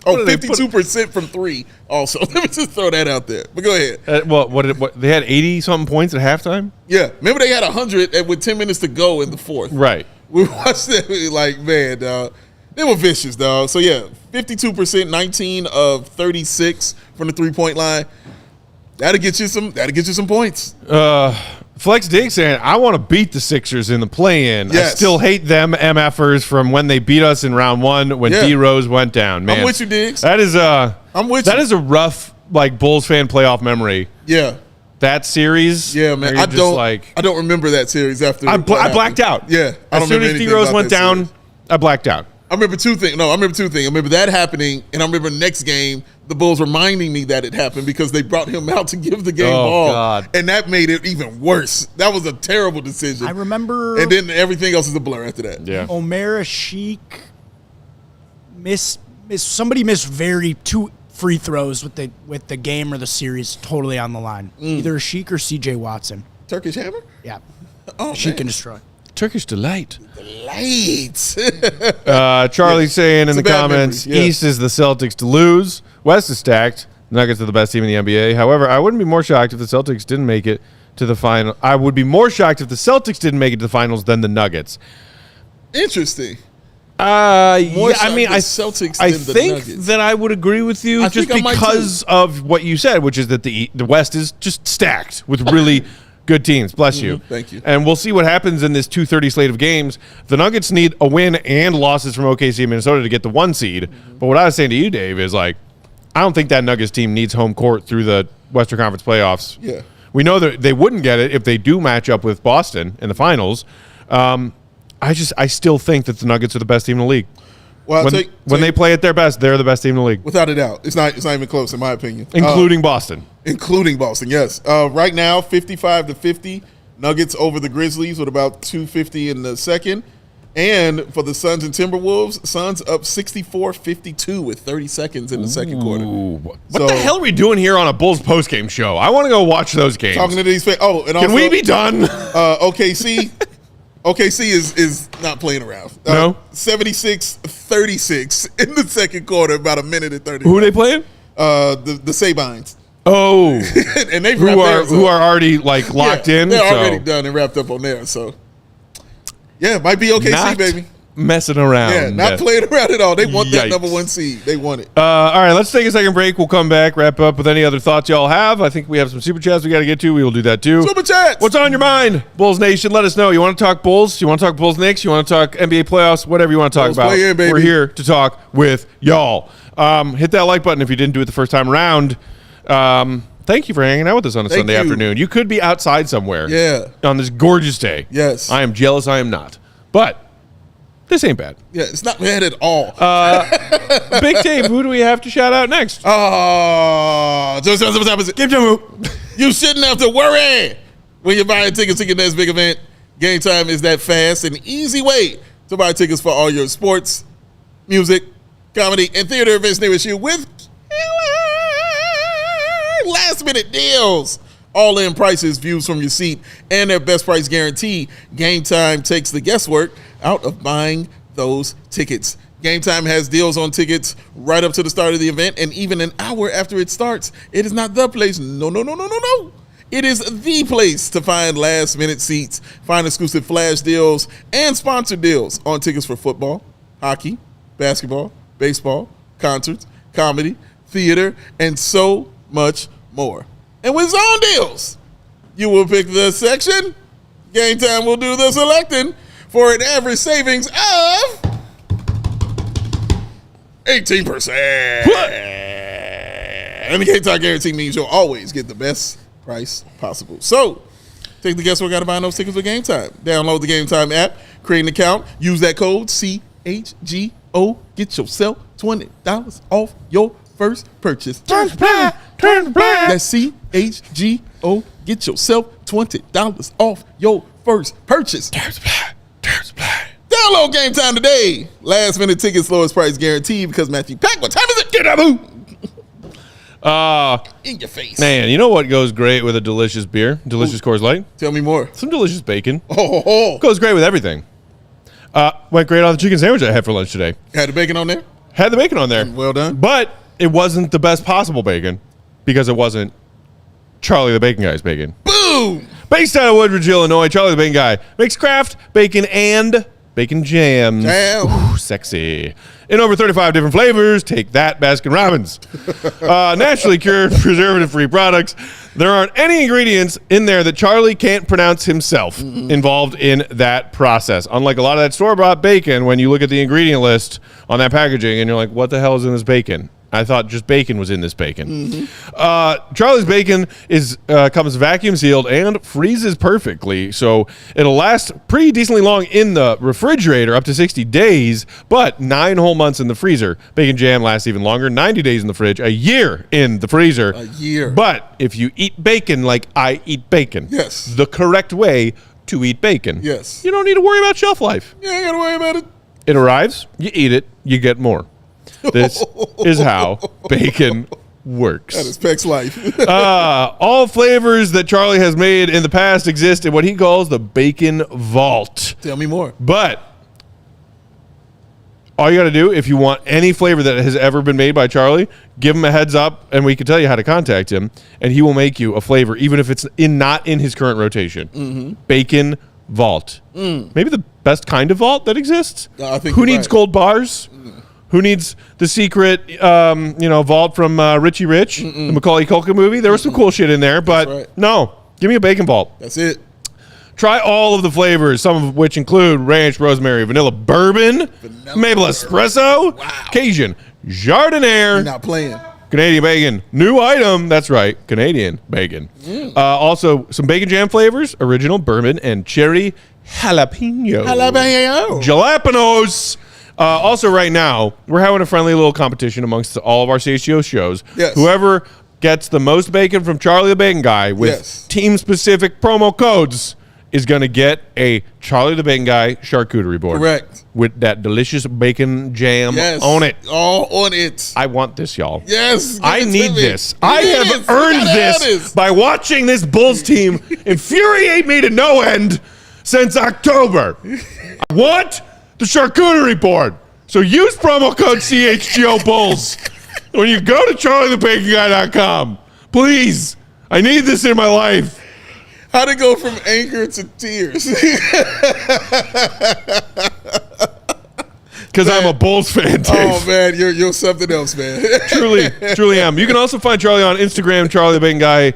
52% from 3 also. Let me just throw that out there. But go ahead. What they had 80-something points at halftime? Yeah. Remember they had 100 with 10 minutes to go in the fourth. Right. We watched that like, man, dog. They were vicious, dog. So, yeah, 52%, 19 of 36 from the 3-point line. That'll get you some points. Flex Dig saying, I want to beat the Sixers in the play-in. Yes. I still hate them MFers from when they beat us in round 1 when D-Rose went down. Man, I'm with you, Diggs. That is a rough, like, Bulls fan playoff memory. Yeah. That series. Yeah, man. I don't remember that series after. I blacked out. Yeah. As soon as D-Rose went down, I blacked out. I remember two things. I remember that happening, and I remember next game, the Bulls reminding me that it happened because they brought him out to give the game ball. God. And that made it even worse. That was a terrible decision. I remember. And then everything else is a blur after that. Yeah. Omer Sheik somebody missed 2 free throws with the game or the series totally on the line. Either Sheik or CJ Watson. Turkish Hammer? Yeah. Oh, Sheik can destroy. Turkish Delight. Charlie saying in the comments, East is the Celtics to lose. West is stacked. Nuggets are the best team in the NBA. However, I wouldn't be more shocked if the Celtics didn't make it to the final. I would be more shocked if the Celtics didn't make it to the finals than the Nuggets. Interesting. I think Nuggets. that I would agree with you just because of what you said, which is that the West is just stacked with really good teams. Bless you. Thank you. And we'll see what happens in this 2:30 slate of games. The Nuggets need a win and losses from OKC and Minnesota to get the 1 seed. But what I was saying to you, Dave, is like, I don't think that Nuggets team needs home court through the Western Conference playoffs. Yeah. We know that they wouldn't get it if they do match up with Boston in the finals. I still think that the Nuggets are the best team in the league. Well, when they play at their best, they're the best team in the league. Without a doubt. It's not even close, in my opinion. Including Boston. Including Boston, yes. Right now, 55-50. Nuggets over the Grizzlies with about 2:50 in the second. And for the Suns and Timberwolves, Suns up 64-52 with 30 seconds in the second quarter. What the hell are we doing here on a Bulls postgame show? I want to go watch those games. Talking to these fans. Oh, and can we be done? OKC. OKC is not playing around. No? 76-36 in the second quarter, about a minute and 30. Who are they playing? The Sabines. Oh. And they've who are already like locked in. They're already done and wrapped up on there. So, yeah, it might be OKC, not baby. Messing around. Yeah, not playing around at all. They want that number 1 seed. They want it. All right, let's take a second break. We'll come back, wrap up with any other thoughts y'all have. I think we have some super chats we got to get to. We will do that too. Super chats. What's on your mind, Bulls Nation? Let us know. You want to talk Bulls? You want to talk Bulls Knicks? You want to talk NBA playoffs? Whatever you want to talk about. Play in, baby. We're here to talk with y'all. Hit that like button if you didn't do it the first time around. Thank you for hanging out with us on a Sunday afternoon. You could be outside somewhere. Yeah. On this gorgeous day. Yes. I am jealous. I am not. But this ain't bad. Yeah, it's not bad at all. Big Dave, who do we have to shout out next? You shouldn't have to worry when you're buying tickets to your next big event. Game Time is that fast and easy way to buy tickets for all your sports, music, comedy, and theater events near you with last-minute deals. All-in prices, views from your seat, and their best price guarantee. Game Time takes the guesswork out of buying those tickets. Game Time has deals on tickets right up to the start of the event and even an hour after it starts. It is not the place. No. It is the place to find last-minute seats, find exclusive flash deals, and sponsor deals on tickets for football, hockey, basketball, baseball, concerts, comedy, theater, and so much more. And with zone deals, you will pick the section. Game Time will do the selecting for an average savings of 18%. And the Game Time guarantee means you'll always get the best price possible. So, take the guesswork out of buying those tickets with Game Time. Download the Game Time app, create an account, use that code CHGO. Get yourself $20 off your first purchase. That's CHGO. Get yourself $20 off your first purchase. Download Game Time today. Last minute tickets, lowest price guaranteed because Matthew Pack. What time is it? Get that boo. In your face. Man, you know what goes great with a delicious beer? Delicious Coors Light? Tell me more. Some delicious bacon. Oh. Goes great with everything. Went great on the chicken sandwich I had for lunch today. Had the bacon on there? Had the bacon on there. Well done. But it wasn't the best possible bacon because it wasn't Charlie the Bacon Guy's bacon. Boom. Based out of Woodridge, Illinois, Charlie the Bacon Guy makes craft bacon and bacon jams. Jam. Ooh, sexy. In over 35 different flavors. Take that, Baskin-Robbins. Naturally cured, preservative-free products. There aren't any ingredients in there that Charlie can't pronounce himself involved in that process. Unlike a lot of that store-bought bacon, when you look at the ingredient list on that packaging and you're like, what the hell is in this bacon? I thought just bacon was in this bacon. Charlie's bacon comes vacuum sealed and freezes perfectly, so it'll last pretty decently long in the refrigerator, up to 60 days, but 9 whole months in the freezer. Bacon jam lasts even longer, 90 days in the fridge, a year in the freezer. A year. But if you eat bacon like I eat bacon, yes, the correct way to eat bacon, yes, you don't need to worry about shelf life. You ain't got to worry about it. It arrives, you eat it, you get more. This is how bacon works. That is Peck's life. All flavors that Charlie has made in the past exist in what he calls the Bacon Vault. Tell me more. But all you got to do, if you want any flavor that has ever been made by Charlie, give him a heads up, and we can tell you how to contact him, and he will make you a flavor, even if it's not in his current rotation. Bacon Vault. Maybe the best kind of vault that exists. I think Who needs gold bars? Who needs the secret, vault from Richie Rich, the Macaulay Culkin movie? There was some cool shit in there, but no. Give me a bacon vault. That's it. Try all of the flavors, some of which include ranch, rosemary, vanilla bourbon, maple espresso, Cajun, Jardiniere. You're not playing. Canadian bacon. New item. That's right. Canadian bacon. Also, some bacon jam flavors, original bourbon, and cherry jalapeno. Jalapenos. Also, right now, we're having a friendly little competition amongst all of our CHGO shows. Yes. Whoever gets the most bacon from Charlie the Bacon Guy with team-specific promo codes is going to get a Charlie the Bacon Guy charcuterie board. Correct. With that delicious bacon jam on it. All on it. I want this, y'all. Yes. I need this. I have earned this by watching this Bulls team infuriate me to no end since October. I want the charcuterie board. So use promo code CHGO Bulls when you go to charliethebaconguy.com. Please. I need this in my life. How'd it go from anger to tears? Because I'm a Bulls fan, Dave. Oh, man, you're something else, man. Truly am. You can also find Charlie on Instagram, Charlie the Bacon Guy,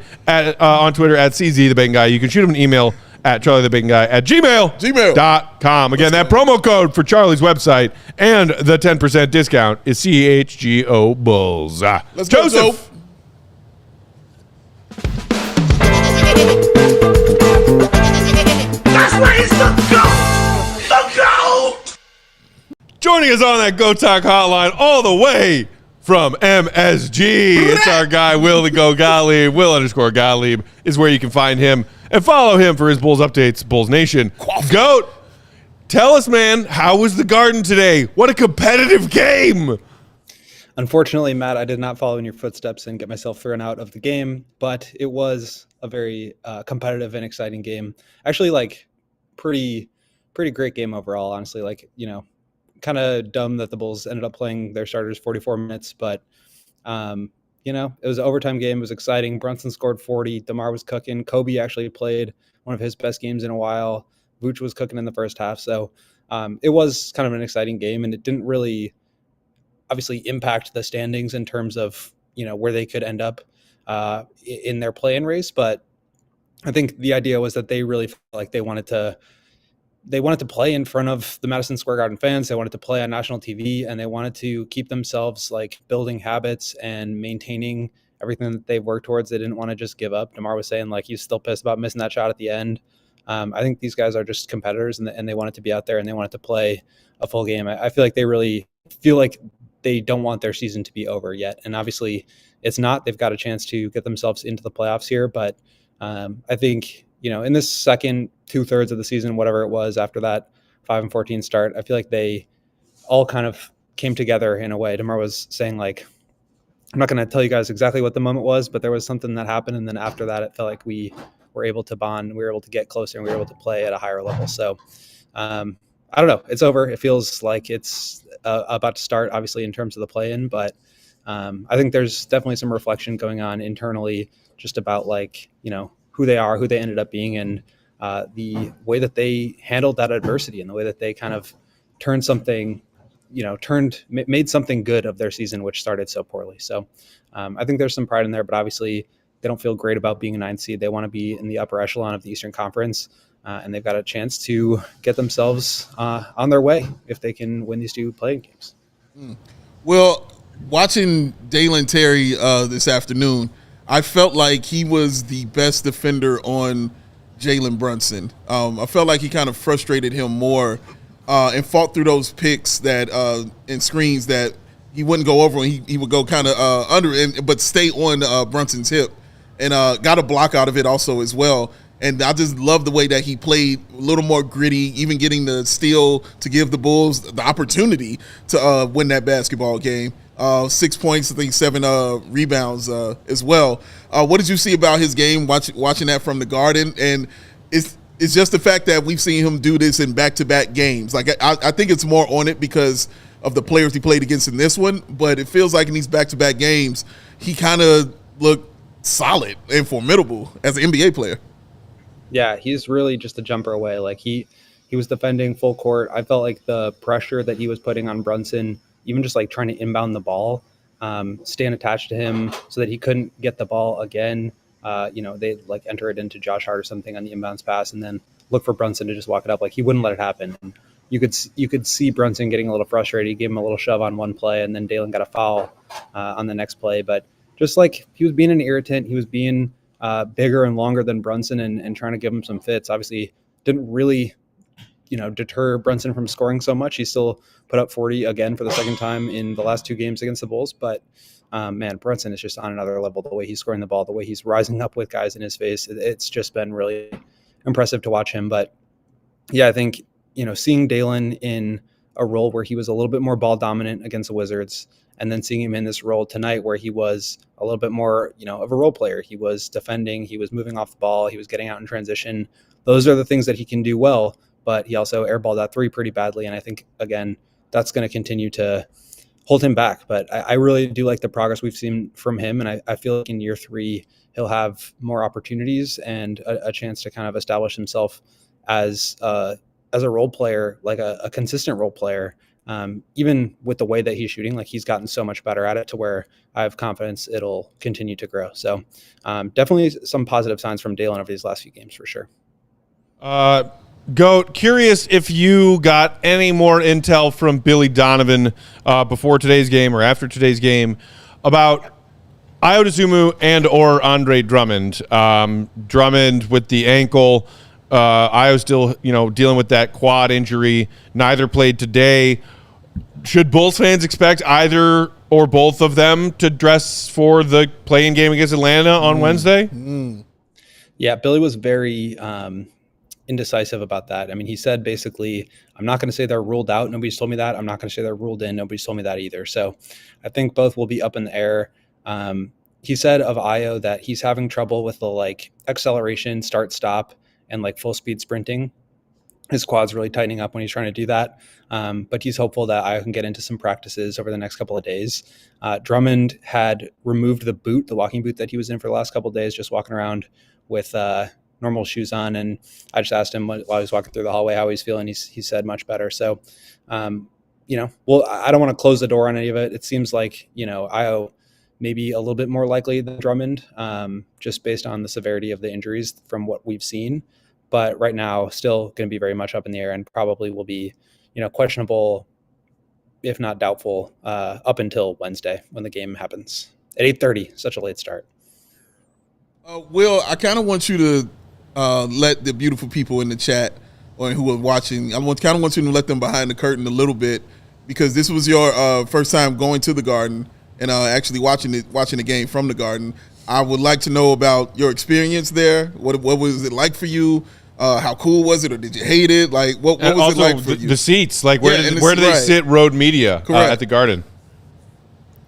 on Twitter, at CZ the Bacon Guy. You can shoot him an email at charliethebaconguy@gmail.com. Again, that promo code for Charlie's website and the 10% discount is CHGO Bulls. Let's go, Joseph. That's where he's the GOAT! The GOAT! Joining us on that Go Talk hotline all the way from MSG, it's our guy, Will the Go Gottlieb. Will_Gottlieb is where you can find him and follow him for his Bulls updates, Bulls Nation. Goat, tell us, man, how was the Garden today? What a competitive game! Unfortunately, Matt, I did not follow in your footsteps and get myself thrown out of the game, but it was a very competitive and exciting game. Actually, pretty great game overall, honestly. Kind of dumb that the Bulls ended up playing their starters 44 minutes, but it was an overtime game. It was exciting. Brunson scored 40. DeMar was cooking. Coby actually played one of his best games in a while. Vooch was cooking in the first half. So it was kind of an exciting game, and it didn't really obviously impact the standings in terms of, where they could end up in their play-in race. But I think the idea was that they really felt like they wanted to play in front of the Madison Square Garden fans. They wanted to play on national TV, and they wanted to keep themselves like building habits and maintaining everything that they've worked towards. They didn't want to just give up. DeMar was saying like he's still pissed about missing that shot at the end. I think these guys are just competitors, and they wanted to be out there, and they wanted to play a full game. I feel like they really feel like they don't want their season to be over yet. And obviously it's not. They've got a chance to get themselves into the playoffs here. But I think, in this second 2/3 of the season, whatever it was after that 5-14 start, I feel like they all kind of came together in a way. DeMar was saying like, I'm not going to tell you guys exactly what the moment was, but there was something that happened. And then after that, it felt like we were able to bond, we were able to get closer, and we were able to play at a higher level. So I don't know. It's over. It feels like it's about to start, obviously, in terms of the play-in. But I think there's definitely some reflection going on internally just about like, who they are, who they ended up being, and the way that they handled that adversity, and the way that they kind of turned something, made something good of their season, which started so poorly. So I think there's some pride in there, but obviously they don't feel great about being a 9 seed. They want to be in the upper echelon of the Eastern Conference, and they've got a chance to get themselves on their way if they can win these 2 playing games. Well, watching Dalen Terry this afternoon, I felt like he was the best defender on Jalen Brunson. I felt like he kind of frustrated him more and fought through those picks that and screens that he wouldn't go over, and he would go kind of under it, but stay on Brunson's hip, and got a block out of it also as well. And I just love the way that he played a little more gritty, even getting the steal to give the Bulls the opportunity to win that basketball game. 6 points, I think 7 rebounds as well. What did you see about his game watching that from the Garden? And it's just the fact that we've seen him do this in back-to-back games. Like I think it's more on it because of the players he played against in this one, but it feels like in these back-to-back games, he kind of looked solid and formidable as an NBA player. Yeah, he's really just a jumper away. Like he was defending full court. I felt like the pressure that he was putting on Brunson, even just like trying to inbound the ball, stand attached to him so that he couldn't get the ball again. They'd like enter it into Josh Hart or something on the inbounds pass, and then look for Brunson to just walk it up. Like he wouldn't let it happen. And you could see Brunson getting a little frustrated. He gave him a little shove on one play, and then Dalen got a foul on the next play. But just like he was being an irritant, he was being bigger and longer than Brunson and trying to give him some fits. Obviously didn't really, deter Brunson from scoring so much. He still put up 40 again for the second time in the last 2 games against the Bulls. But man, Brunson is just on another level. The way he's scoring the ball, the way he's rising up with guys in his face, it's just been really impressive to watch him. But yeah, I think, seeing Dalen in a role where he was a little bit more ball dominant against the Wizards, and then seeing him in this role tonight where he was a little bit more, of a role player. He was defending, he was moving off the ball, he was getting out in transition. Those are the things that he can do well, but he also airballed that 3 pretty badly. And I think, again, that's going to continue to hold him back. But I really do like the progress we've seen from him. And I feel like in year 3, he'll have more opportunities and a chance to kind of establish himself as a role player, like a consistent role player. Even with the way that he's shooting, like he's gotten so much better at it to where I have confidence it'll continue to grow. So definitely some positive signs from Dalen over these last few games for sure. Goat, curious if you got any more intel from Billy Donovan before today's game or after today's game about Ayo Dosunmu and or Andre Drummond. Drummond with the ankle, Ayo still, dealing with that quad injury. Neither played today. Should Bulls fans expect either or both of them to dress for the play-in game against Atlanta on Wednesday? Yeah, Billy was very indecisive about that. I mean, he said basically, I'm not going to say they're ruled out. Nobody's told me that. I'm not going to say they're ruled in. Nobody's told me that either. So I think both will be up in the air. He said of Ayo that he's having trouble with the acceleration, start, stop, and full speed sprinting. His quad's really tightening up when he's trying to do that. But he's hopeful that I can get into some practices over the next couple of days. Drummond had removed the walking boot that he was in for the last couple of days, just walking around with normal shoes on. And I just asked him while he was walking through the hallway how he's feeling. He said much better. So, well, I don't want to close the door on any of it. It seems like, Io maybe a little bit more likely than Drummond, just based on the severity of the injuries from what we've seen. But right now, still going to be very much up in the air and probably will be, questionable, if not doubtful, up until Wednesday when the game happens at 8:30. Such a late start. Will, I kind of want you to let the beautiful people in the chat or who are watching, I kind of want you to let them behind the curtain a little bit, because this was your first time going to the Garden and actually watching the game from the Garden. I would like to know about your experience there. What was it like for you? How cool was it, or did you hate it? Like, what was it like for you? The seats, like where do they sit? Road Media at the Garden.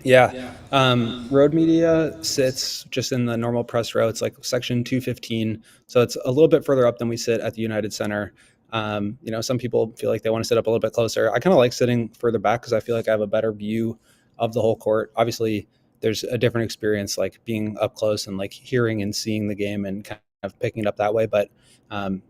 Yeah. Road Media sits just in the normal press row. It's like section 215. So it's a little bit further up than we sit at the United Center. Some people feel like they want to sit up a little bit closer. I kind of like sitting further back because I feel like I have a better view of the whole court. Obviously, there's a different experience, like being up close and like hearing and seeing the game and kind of picking it up that way. But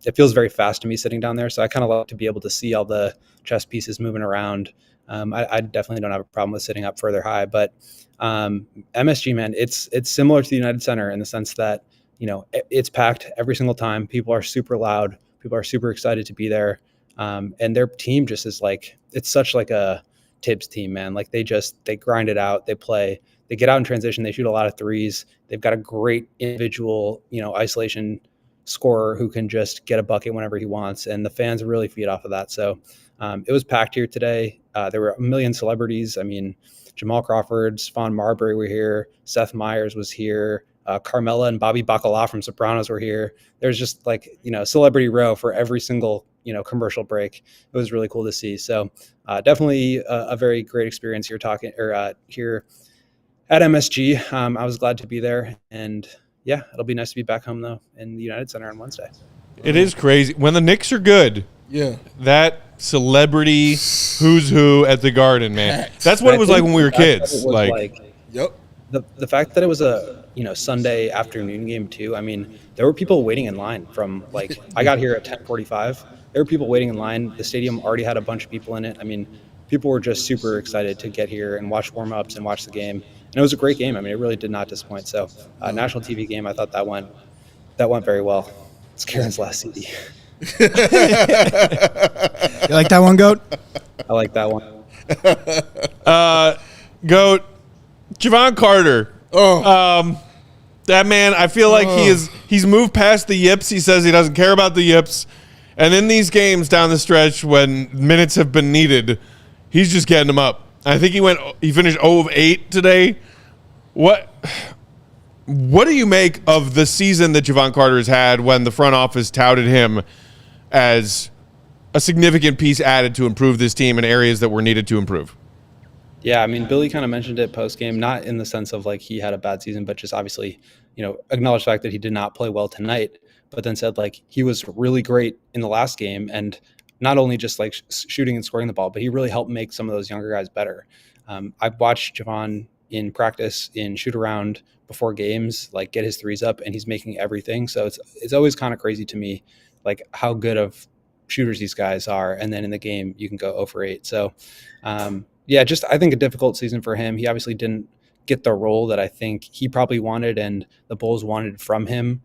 it feels very fast to me sitting down there. So I kind of like to be able to see all the chess pieces moving around. I definitely don't have a problem with sitting up further high, but MSG, man, it's similar to the United Center in the sense that, it's packed every single time. People are super loud. People are super excited to be there. And their team just is like, it's such like a Tibbs team, man. Like they grind it out. They play, they get out in transition. They shoot a lot of threes. They've got a great individual, isolation scorer who can just get a bucket whenever he wants. And the fans really feed off of that. So it was packed here today. There were a million celebrities. I mean, Jamal Crawford, Stephon Marbury were here. Seth Meyers was here. Carmella and Bobby Bacala from Sopranos were here. There's just like, celebrity row for every single, commercial break. It was really cool to see. So definitely a very great experience here here at MSG. I was glad to be there. And yeah, it'll be nice to be back home though in the United Center on Wednesday. It is crazy. When the Knicks are good, that celebrity who's who at the Garden, man. That's what it was like when we were kids. The fact that it was a Sunday afternoon game too. I mean, there were people waiting in line from like I got here at 10:45. There were people waiting in line. The stadium already had a bunch of people in it. I mean, people were just super excited to get here and watch warm-ups and watch the game. And it was a great game. I mean, it really did not disappoint. So, national TV game, I thought that went very well. It's Karen's last CD. You like that one, Goat? I like that one. Goat, Javon Carter. That man, I feel like he's moved past the yips. He says he doesn't care about the yips. And in these games down the stretch when minutes have been needed, he's just getting them up. I think he finished 0 of 8 today. What do you make of the season that Javon Carter has had when the front office touted him as a significant piece added to improve this team in areas that were needed to improve? Yeah, I mean, Billy kind of mentioned it post-game, not in the sense of like he had a bad season, but just obviously, acknowledged the fact that he did not play well tonight, but then said like he was really great in the last game and not only just like shooting and scoring the ball, but he really helped make some of those younger guys better. I've watched Javon in practice, in shoot around before games, like get his threes up, and he's making everything. So it's always kind of crazy to me, like how good of shooters these guys are. And then in the game, you can go 0 for 8. So, just I think a difficult season for him. He obviously didn't get the role that I think he probably wanted and the Bulls wanted from him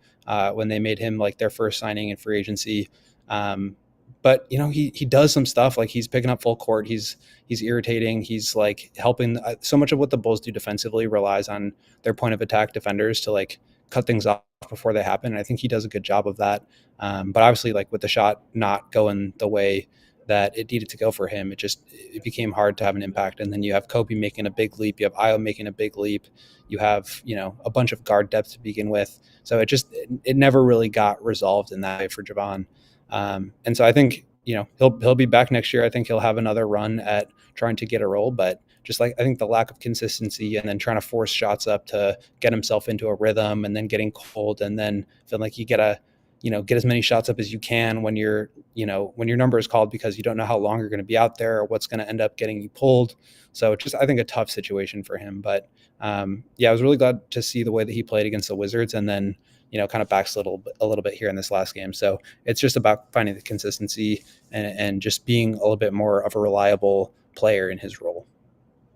when they made him like their first signing in free agency. But he does some stuff, like he's picking up full court. He's irritating. He's like helping. So much of what the Bulls do defensively relies on their point of attack defenders to like cut things off before they happen. And I think he does a good job of that. But obviously, like with the shot not going the way that it needed to go for him, it became hard to have an impact. And then you have Coby making a big leap. You have Io making a big leap. You have, a bunch of guard depth to begin with. So it never really got resolved in that way for Javon. And so I think, he'll be back next year. I think he'll have another run at trying to get a role, but just like, I think the lack of consistency and then trying to force shots up to get himself into a rhythm and then getting cold and then feeling like you got to get as many shots up as you can when you're, when your number is called, because you don't know how long you're going to be out there or what's going to end up getting you pulled. So just, I think, a tough situation for him. But I was really glad to see the way that he played against the Wizards, and then, kind of backslid a little bit here in this last game. So it's just about finding the consistency and just being a little bit more of a reliable player in his role.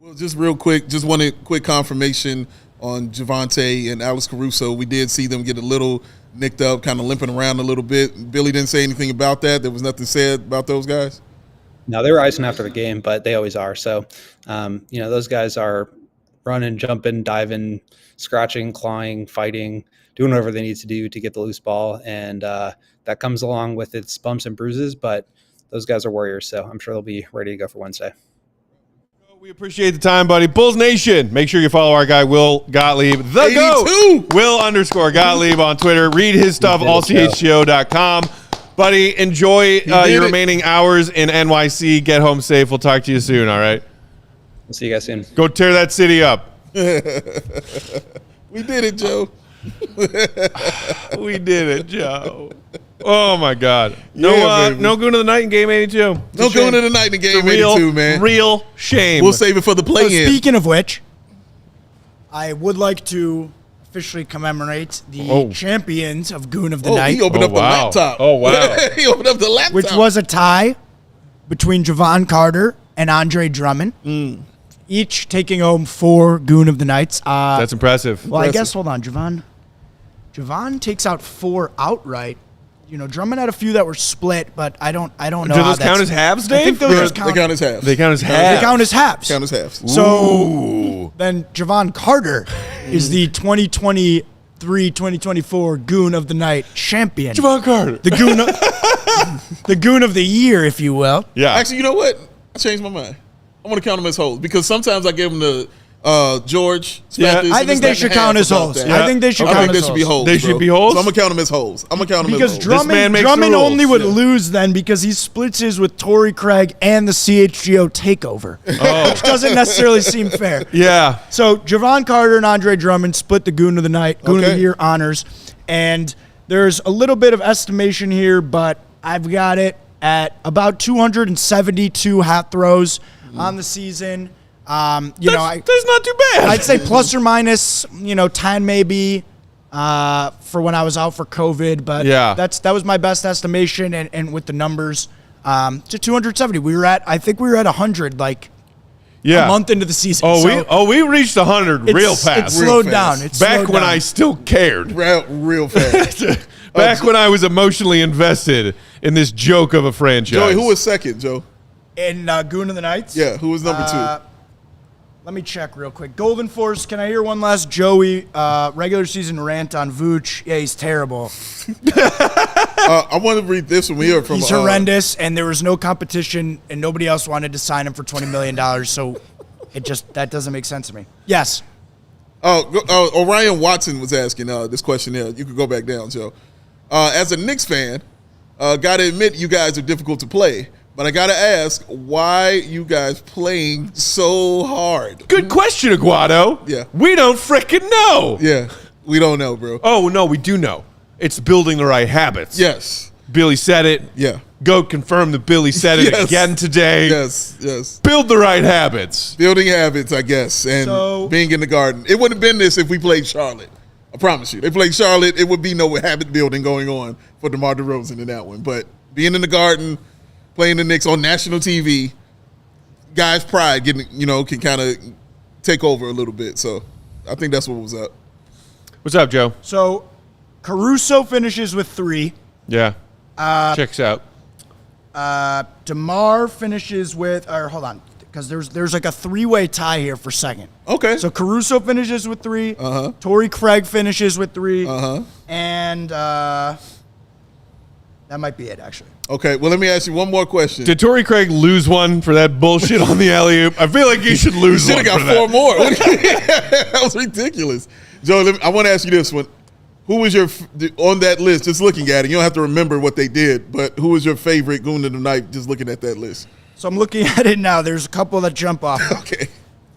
Well, just real quick, just wanted quick confirmation on Javonte and Alex Caruso. We did see them get a little nicked up, kind of limping around a little bit. Billy didn't say anything about that. There was nothing said about those guys? No, they were icing after the game, but they always are. So, those guys are running, jumping, diving, scratching, clawing, fighting, doing whatever they need to do to get the loose ball. And that comes along with its bumps and bruises, but those guys are warriors, so I'm sure they'll be ready to go for Wednesday. We appreciate the time, buddy. Bulls Nation, make sure you follow our guy, Will Gottlieb, the 82. GOAT, Will_Gottlieb on Twitter. Read his stuff, allchgo.com. Buddy, enjoy your remaining hours in NYC. Get home safe. We'll talk to you soon, all right? We'll see you guys soon. Go tear that city up. We did it, Joe. We did it, Joe. Oh, my God. No Goon of the Night in Game 82. No Goon of the Night in Game 82, man. Real shame. We'll save it for the play-in. Speaking of which, I would like to officially commemorate the champions of Goon of the Night. He opened up the laptop. Oh, wow. He opened up the laptop. Which was a tie between Javon Carter and Andre Drummond. Each taking home 4 Goon of the Nights. That's impressive. Well, I guess, hold on, Javon takes out 4 outright. Drummond had a few that were split, but I don't know. Do those count as halves, Dave? I think those They count as halves. They count as halves. They count as halves. Count as halves. So then Javon Carter is the 2023-2024 Goon of the Night champion. Javon Carter. The Goon of the year, if you will. Yeah. Actually, you know what? I changed my mind. I want to count them as hoes because sometimes I give them to George. Spathis, I think they should count as hoes. Yeah. I think they should count as hoes. Be hoes. They should be hoes? So I'm going to count them as hoes. Because This man makes the Drummond rules. only would lose then because he splits his with Torrey Craig and the CHGO takeover, which doesn't necessarily seem fair. Yeah. So Javon Carter and Andre Drummond split the Goon of the Night, Goon of the Year honors, and there's a little bit of estimation here, but I've got it at about 272 hat throws on the season. That's not too bad. I'd say plus or minus, 10 maybe for when I was out for COVID, but that was my best estimation, and with the numbers to 270. I think we were at 100 a month into the season. We reached 100 real fast. It slowed down. Back when I still cared. Real fast. Back when I was emotionally invested in this joke of a franchise. Joey, who was second, Joe? In Goon of the Nights? Yeah, who was number 2? Let me check real quick. Golden Force, can I hear one last Joey regular season rant on Vooch? Yeah, he's terrible. I want to read this one we heard from. He's horrendous, and there was no competition, and nobody else wanted to sign him for $20 million, so that doesn't make sense to me. Yes. Orion Watson was asking this question there. You could go back down, Joe. As a Knicks fan, got to admit you guys are difficult to play. But I got to ask, why you guys playing so hard? Good question, Aguado. Yeah. We don't frickin' know. Yeah, we don't know, bro. Oh, no, we do know. It's building the right habits. Yes. Billy said it. Yeah. Goat confirmed that Billy said it again today. Yes. Build the right habits. Building habits, I guess, and being in the Garden. It wouldn't have been this if we played Charlotte. I promise you. They played Charlotte, it would be no habit building going on for DeMar DeRozan in that one. But being in the Garden, playing the Knicks on national TV, guys' pride can kind of take over a little bit. So I think that's what was up. What's up, Joe? So Caruso finishes with 3. Yeah. Checks out. DeMar finishes with, or hold on, because there's like a 3-way tie here for second. Okay. So Caruso finishes with 3. Torrey Craig finishes with 3. And that might be it, actually. Okay, well, let me ask you one more question. Did Torrey Craig lose one for that bullshit on the alley-oop? I feel like he should lose one. Should have got 4 more. That was ridiculous. Joe, I want to ask you this one. Who was on that list, just looking at it, you don't have to remember what they did, but who was your favorite Goon of the Night just looking at that list? So I'm looking at it now. There's a couple that jump off. Okay.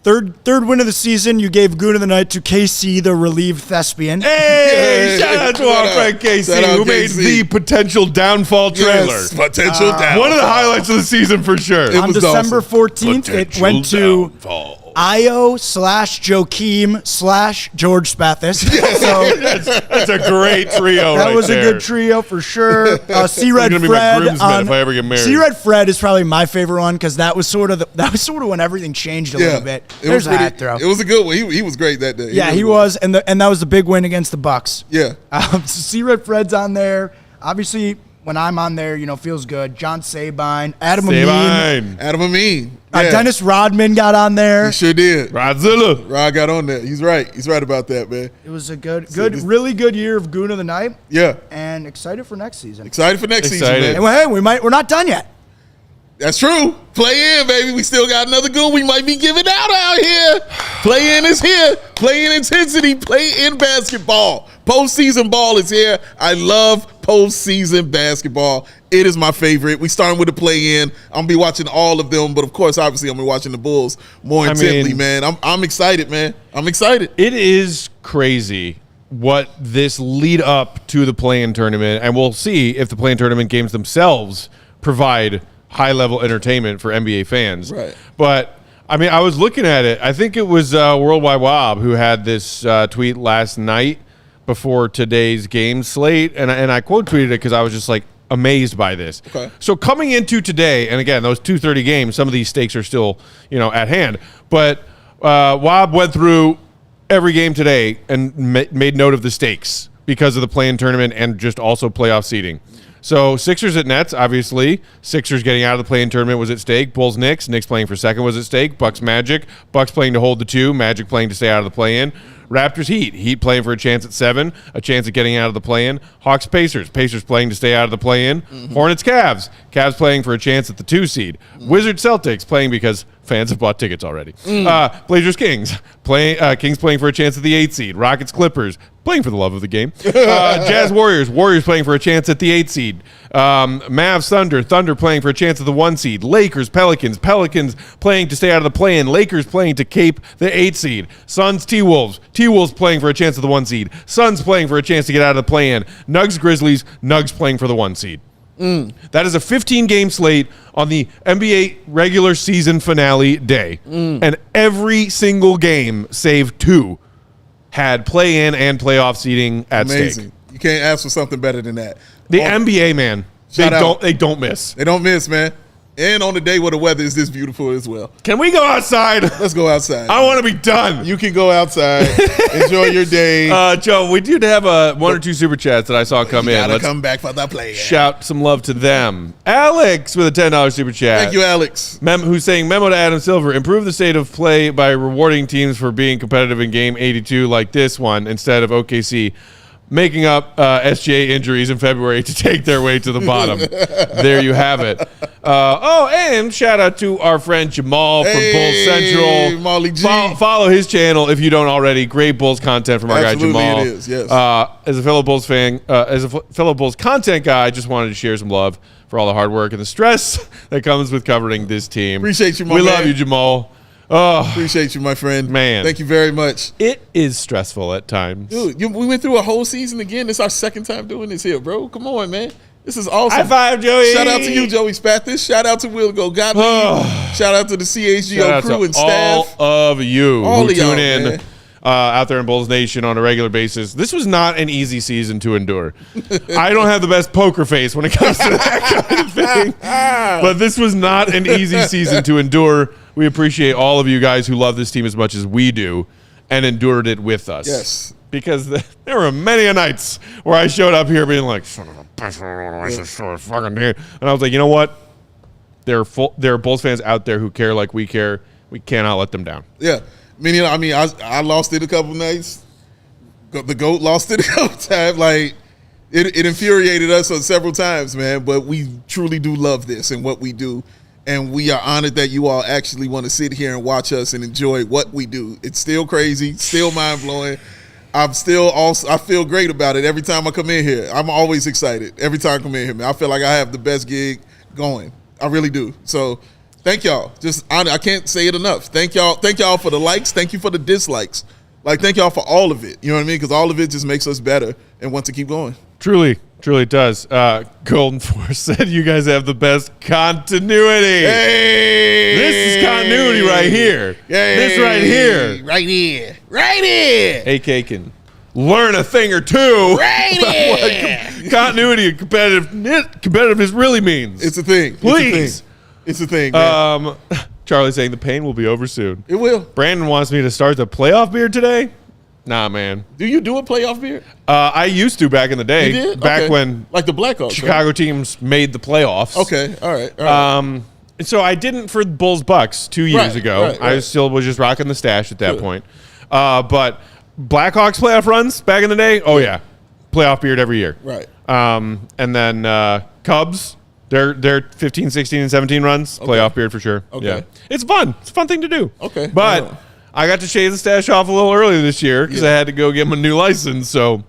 Third win of the season. You gave Goon of the Night to KC, the relieved thespian. Hey, shout out to our friend KC, who made the potential downfall trailer. Yes, potential downfall. One of the highlights of the season for sure. On December 14th, it went to Io/Joakim/George Spathis. So That's a great trio that right was there. a good trio for sure. C-Red He's gonna be my Fred groomsman if I ever get married. C-Red Fred is probably my favorite one because that was sort of when everything changed a little bit. There's a hat throw. It was a good one. He was great that day. Yeah, he was, and that was the big win against the Bucks. Yeah. So C-Red Fred's on there. Obviously, when I'm on there, feels good. John Sabine, Adam Amin. Adam Amin. Yeah. Dennis Rodman got on there. He sure did. Rodzilla. Rod got on there. He's right. He's right about that, man. It was a really good year of Goon of the Night. Yeah. And excited for next season. Excited for next season, Excited. man. And we're not done yet. That's true. Play in, baby. We still got another Goon we might be giving out here. Play in is here. Play in intensity. Play in basketball. Postseason ball is here. I love postseason basketball. It is my favorite. We starting with the play in. I'm gonna be watching all of them, but of course, obviously, I'm gonna be watching the Bulls more intently, man. I'm excited, man. I'm excited. It is crazy what this lead up to the play-in tournament, and we'll see if the play-in tournament games themselves provide high-level entertainment for NBA fans. Right. But, I was looking at it. I think it was Worldwide Wob who had this tweet last night before today's game slate, and I quote tweeted it because I was just like amazed by this. Okay. So coming into today, and again, those 2:30 games, some of these stakes are still, at hand. But Wob went through every game today and made note of the stakes because of the play-in tournament and just also playoff seeding. So Sixers at Nets, obviously. Sixers getting out of the play-in tournament was at stake. Bulls Knicks. Knicks playing for second was at stake. Bucks Magic. Bucks playing to hold the 2. Magic playing to stay out of the play-in. Raptors Heat. Heat playing for a chance at 7. A chance at getting out of the play-in. Hawks Pacers. Pacers playing to stay out of the play-in. Hornets Cavs. Cavs playing for a chance at the 2 seed. Wizards Celtics playing because fans have bought tickets already. Blazers Kings. Kings playing for a chance at the 8 seed. Rockets Clippers. Playing for the love of the game. Jazz Warriors. Warriors playing for a chance at the 8 seed. Mavs Thunder. Thunder playing for a chance at the 1 seed. Lakers Pelicans. Pelicans playing to stay out of the play-in. Lakers playing to cape the 8 seed. Suns T-Wolves. T-Wolves playing for a chance at the 1 seed. Suns playing for a chance to get out of the play-in. Nugs Grizzlies. Nugs playing for the 1 seed. That is a 15-game slate on the NBA regular season finale day. And every single game, save 2, had play-in and playoff seeding at Amazing. stake. You can't ask for something better than that. The NBA, man, they don't miss. They don't miss, man. And on the day where the weather is this beautiful as well. Can we go outside? Let's go outside. I want to be done. You can go outside. Enjoy your day. Joe, we did have 1 or 2 super chats that I saw come in. Gotta Let's come back for the play. shout some love to them. Alex with a $10 super chat. Thank you, Alex. Who's saying, memo to Adam Silver, improve the state of play by rewarding teams for being competitive in game 82 like this one instead of OKC making up SGA injuries in February to take their way to the bottom. There you have it. And shout out to our friend Jamal from Bulls Central. Molly G. Follow his channel if you don't already. Great Bulls content from our Absolutely guy Jamal. it is, yes. As a fellow Bulls fan, as a fellow Bulls content guy, I just wanted to share some love for all the hard work and the stress that comes with covering this team. Appreciate you, my We man. love you, Jamal. Oh, Appreciate you, my friend. Man. Thank you very much. it is stressful at times. Dude, we went through a whole season again. This is our second time doing this here, bro. Come on, man. This is awesome. High five, Joey. Shout out to you, Joey Spathis. Shout out to Will Go Gottlieb. Shout out to the CHGO Shout out crew to and staff. all of you All who of y'all, tune in man. out there in Bulls Nation on a regular basis. This was not an easy season to endure. I don't have the best poker face when it comes to that kind of thing, but this was not an easy season to endure. We appreciate all of you guys who love this team as much as we do and endured it with us. Yes. Because there were many a nights where I showed up here being like, son of a bitch, I don't know what fucking here. And I was like, you know what? There are Bulls fans out there who care like we care. We cannot let them down. Yeah. I lost it a couple nights. The GOAT lost it a couple times. Like, it infuriated us several times, man. But we truly do love this and what we do. And we are honored that you all actually want to sit here and watch us and enjoy what we do. It's still crazy, still mind-blowing. I feel great about it every time I come in here. I'm always excited every time I come in here, man. I feel like I have the best gig going. I really do. So Thank y'all. I can't say it enough. Thank y'all. Thank y'all for the likes. Thank you for the dislikes. Like, thank y'all for all of it. You know what I mean? Because all of it just makes us better and want to keep going. Truly it does. Golden Force said you guys have the best continuity. Hey! This is continuity right here. Hey! This right here. Right here. Right here. AK can learn a thing or two. Right here. Continuity and competitiveness really means. It's a thing. Please. It's a thing, man. Charlie saying the pain will be over soon. It will. Brandon wants me to start the playoff beard today. Nah, man. Do you do a playoff beer? I used to back in the day. You did? Back Okay. when like the Blackhawks, Chicago teams made the playoffs. Okay. All right. And so I didn't for Bulls Bucks 2 years ago. right. I still was just rocking the stash at that point. But Blackhawks playoff runs back in the day, oh yeah, playoff beard every year. Right. And then Cubs, their 15, 16, and 17 runs, playoff beard for sure. Okay. Yeah, it's fun. It's a fun thing to do. Okay. But Yeah. I got to shave the stash off a little earlier this year because I had to go get my new license. So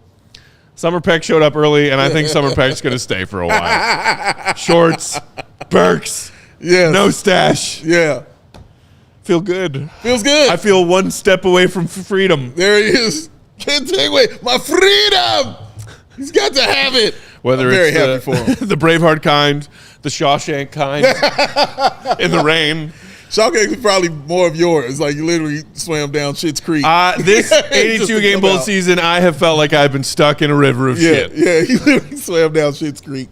Summer Peck showed up early, and I think Summer Peck's going to stay for a while. Shorts, Berks, no stash. Yeah. Feel good. Feels good. I feel one step away from freedom. There he is. Can't take away my freedom. He's got to have it. Whether I'm very it's happy for him. the Braveheart kind, the Shawshank kind, in the rain. Shawshank is probably more of yours. Like, you literally swam down Schitt's Creek. This Just to 82-game come Bulls out. season, I have felt like I've been stuck in a river of shit. Yeah, he literally swam down Schitt's Creek.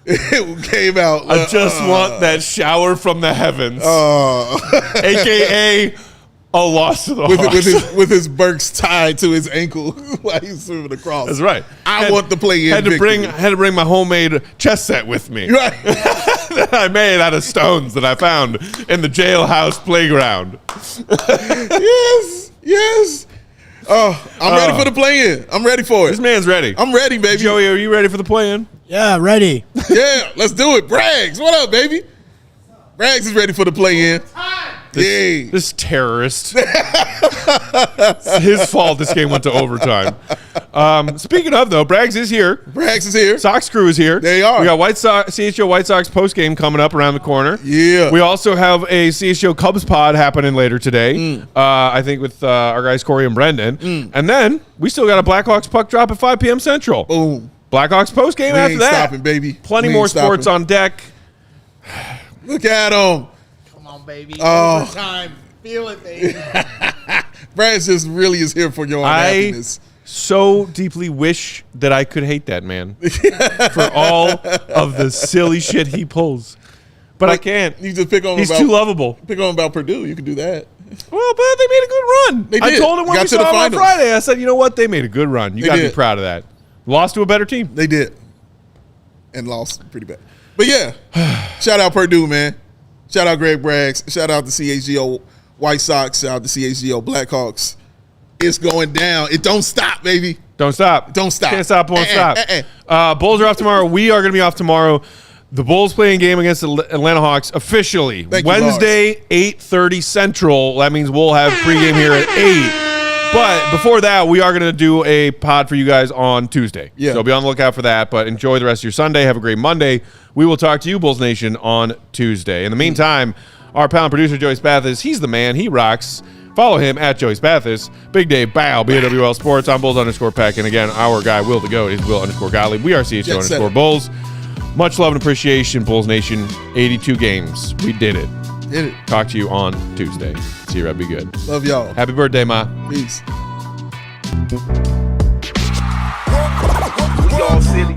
It came out. I just want that shower from the heavens, a.k.a. a loss to the Hawks. with his Berks tied to his ankle while he's swimming across. That's right. I want to play in had to victory. bring my homemade chess set with me. Right. That I made out of stones that I found in the jailhouse playground. Yes. Oh, I'm ready for the play-in. I'm ready for This it. man's ready. I'm ready, baby. Joey, are you ready for the play-in? Yeah, ready. Yeah, let's do it. Braggs, what up, baby? Braggs is ready for the play-in. Yay. This terrorist. It's his fault this game went to overtime. Speaking of, though, Braggs is here. Braggs is here. Sox crew is here. They are. We got CHGO White Sox postgame coming up around the corner. Yeah. We also have a CHGO Cubs pod happening later today. I think with our guys Corey and Brendan. And then we still got a Blackhawks puck drop at 5 p.m. Central. Boom. Blackhawks postgame We after ain't that. stopping, baby. Plenty We more ain't sports stopping. on deck. Look at him. Come on, baby. Oh. Overtime. Feel it, baby. Braggs just really is here for your happiness. So deeply wish that I could hate that man for all of the silly shit he pulls. But I can't. You just pick on him He's about, too lovable. Pick on him about Purdue. You can do that. Well, but they made a good run. They I did. told him when Got we to the saw him on finals. Friday, I said, you know what? They made a good run. You They got to be did. proud of that. Lost to a better team. They did. And lost pretty bad. But yeah, shout out Purdue, man. Shout out Greg Braggs. Shout out to CHGO White Sox. Shout out to CHGO Blackhawks. It's going down. It don't stop, baby. Don't stop. Don't stop. Can't stop, won't stop. Bulls are off tomorrow. We are going to be off tomorrow. The Bulls playing game against the Atlanta Hawks officially. Thank you, Wednesday, 8:30 Central. That means we'll have pregame here at 8. But before that, we are going to do a pod for you guys on Tuesday. Yeah. So be on the lookout for that. But enjoy the rest of your Sunday. Have a great Monday. We will talk to you, Bulls Nation, on Tuesday. In the meantime, our pal and producer, Joey Spathis, he's the man. He rocks. Follow him at Joey Spathis. Big Dave Bow, BWL Sports. I'm Bulls_Peck. And again, our guy, Will the Goat, is Will_Gottlieb. We are CHGO Bulls. Much love and appreciation, Bulls Nation. 82 games. We did it. Hit it. Talk to you on Tuesday. See you, Red. Be good. Love y'all. Happy birthday, Ma. Peace. We all silly.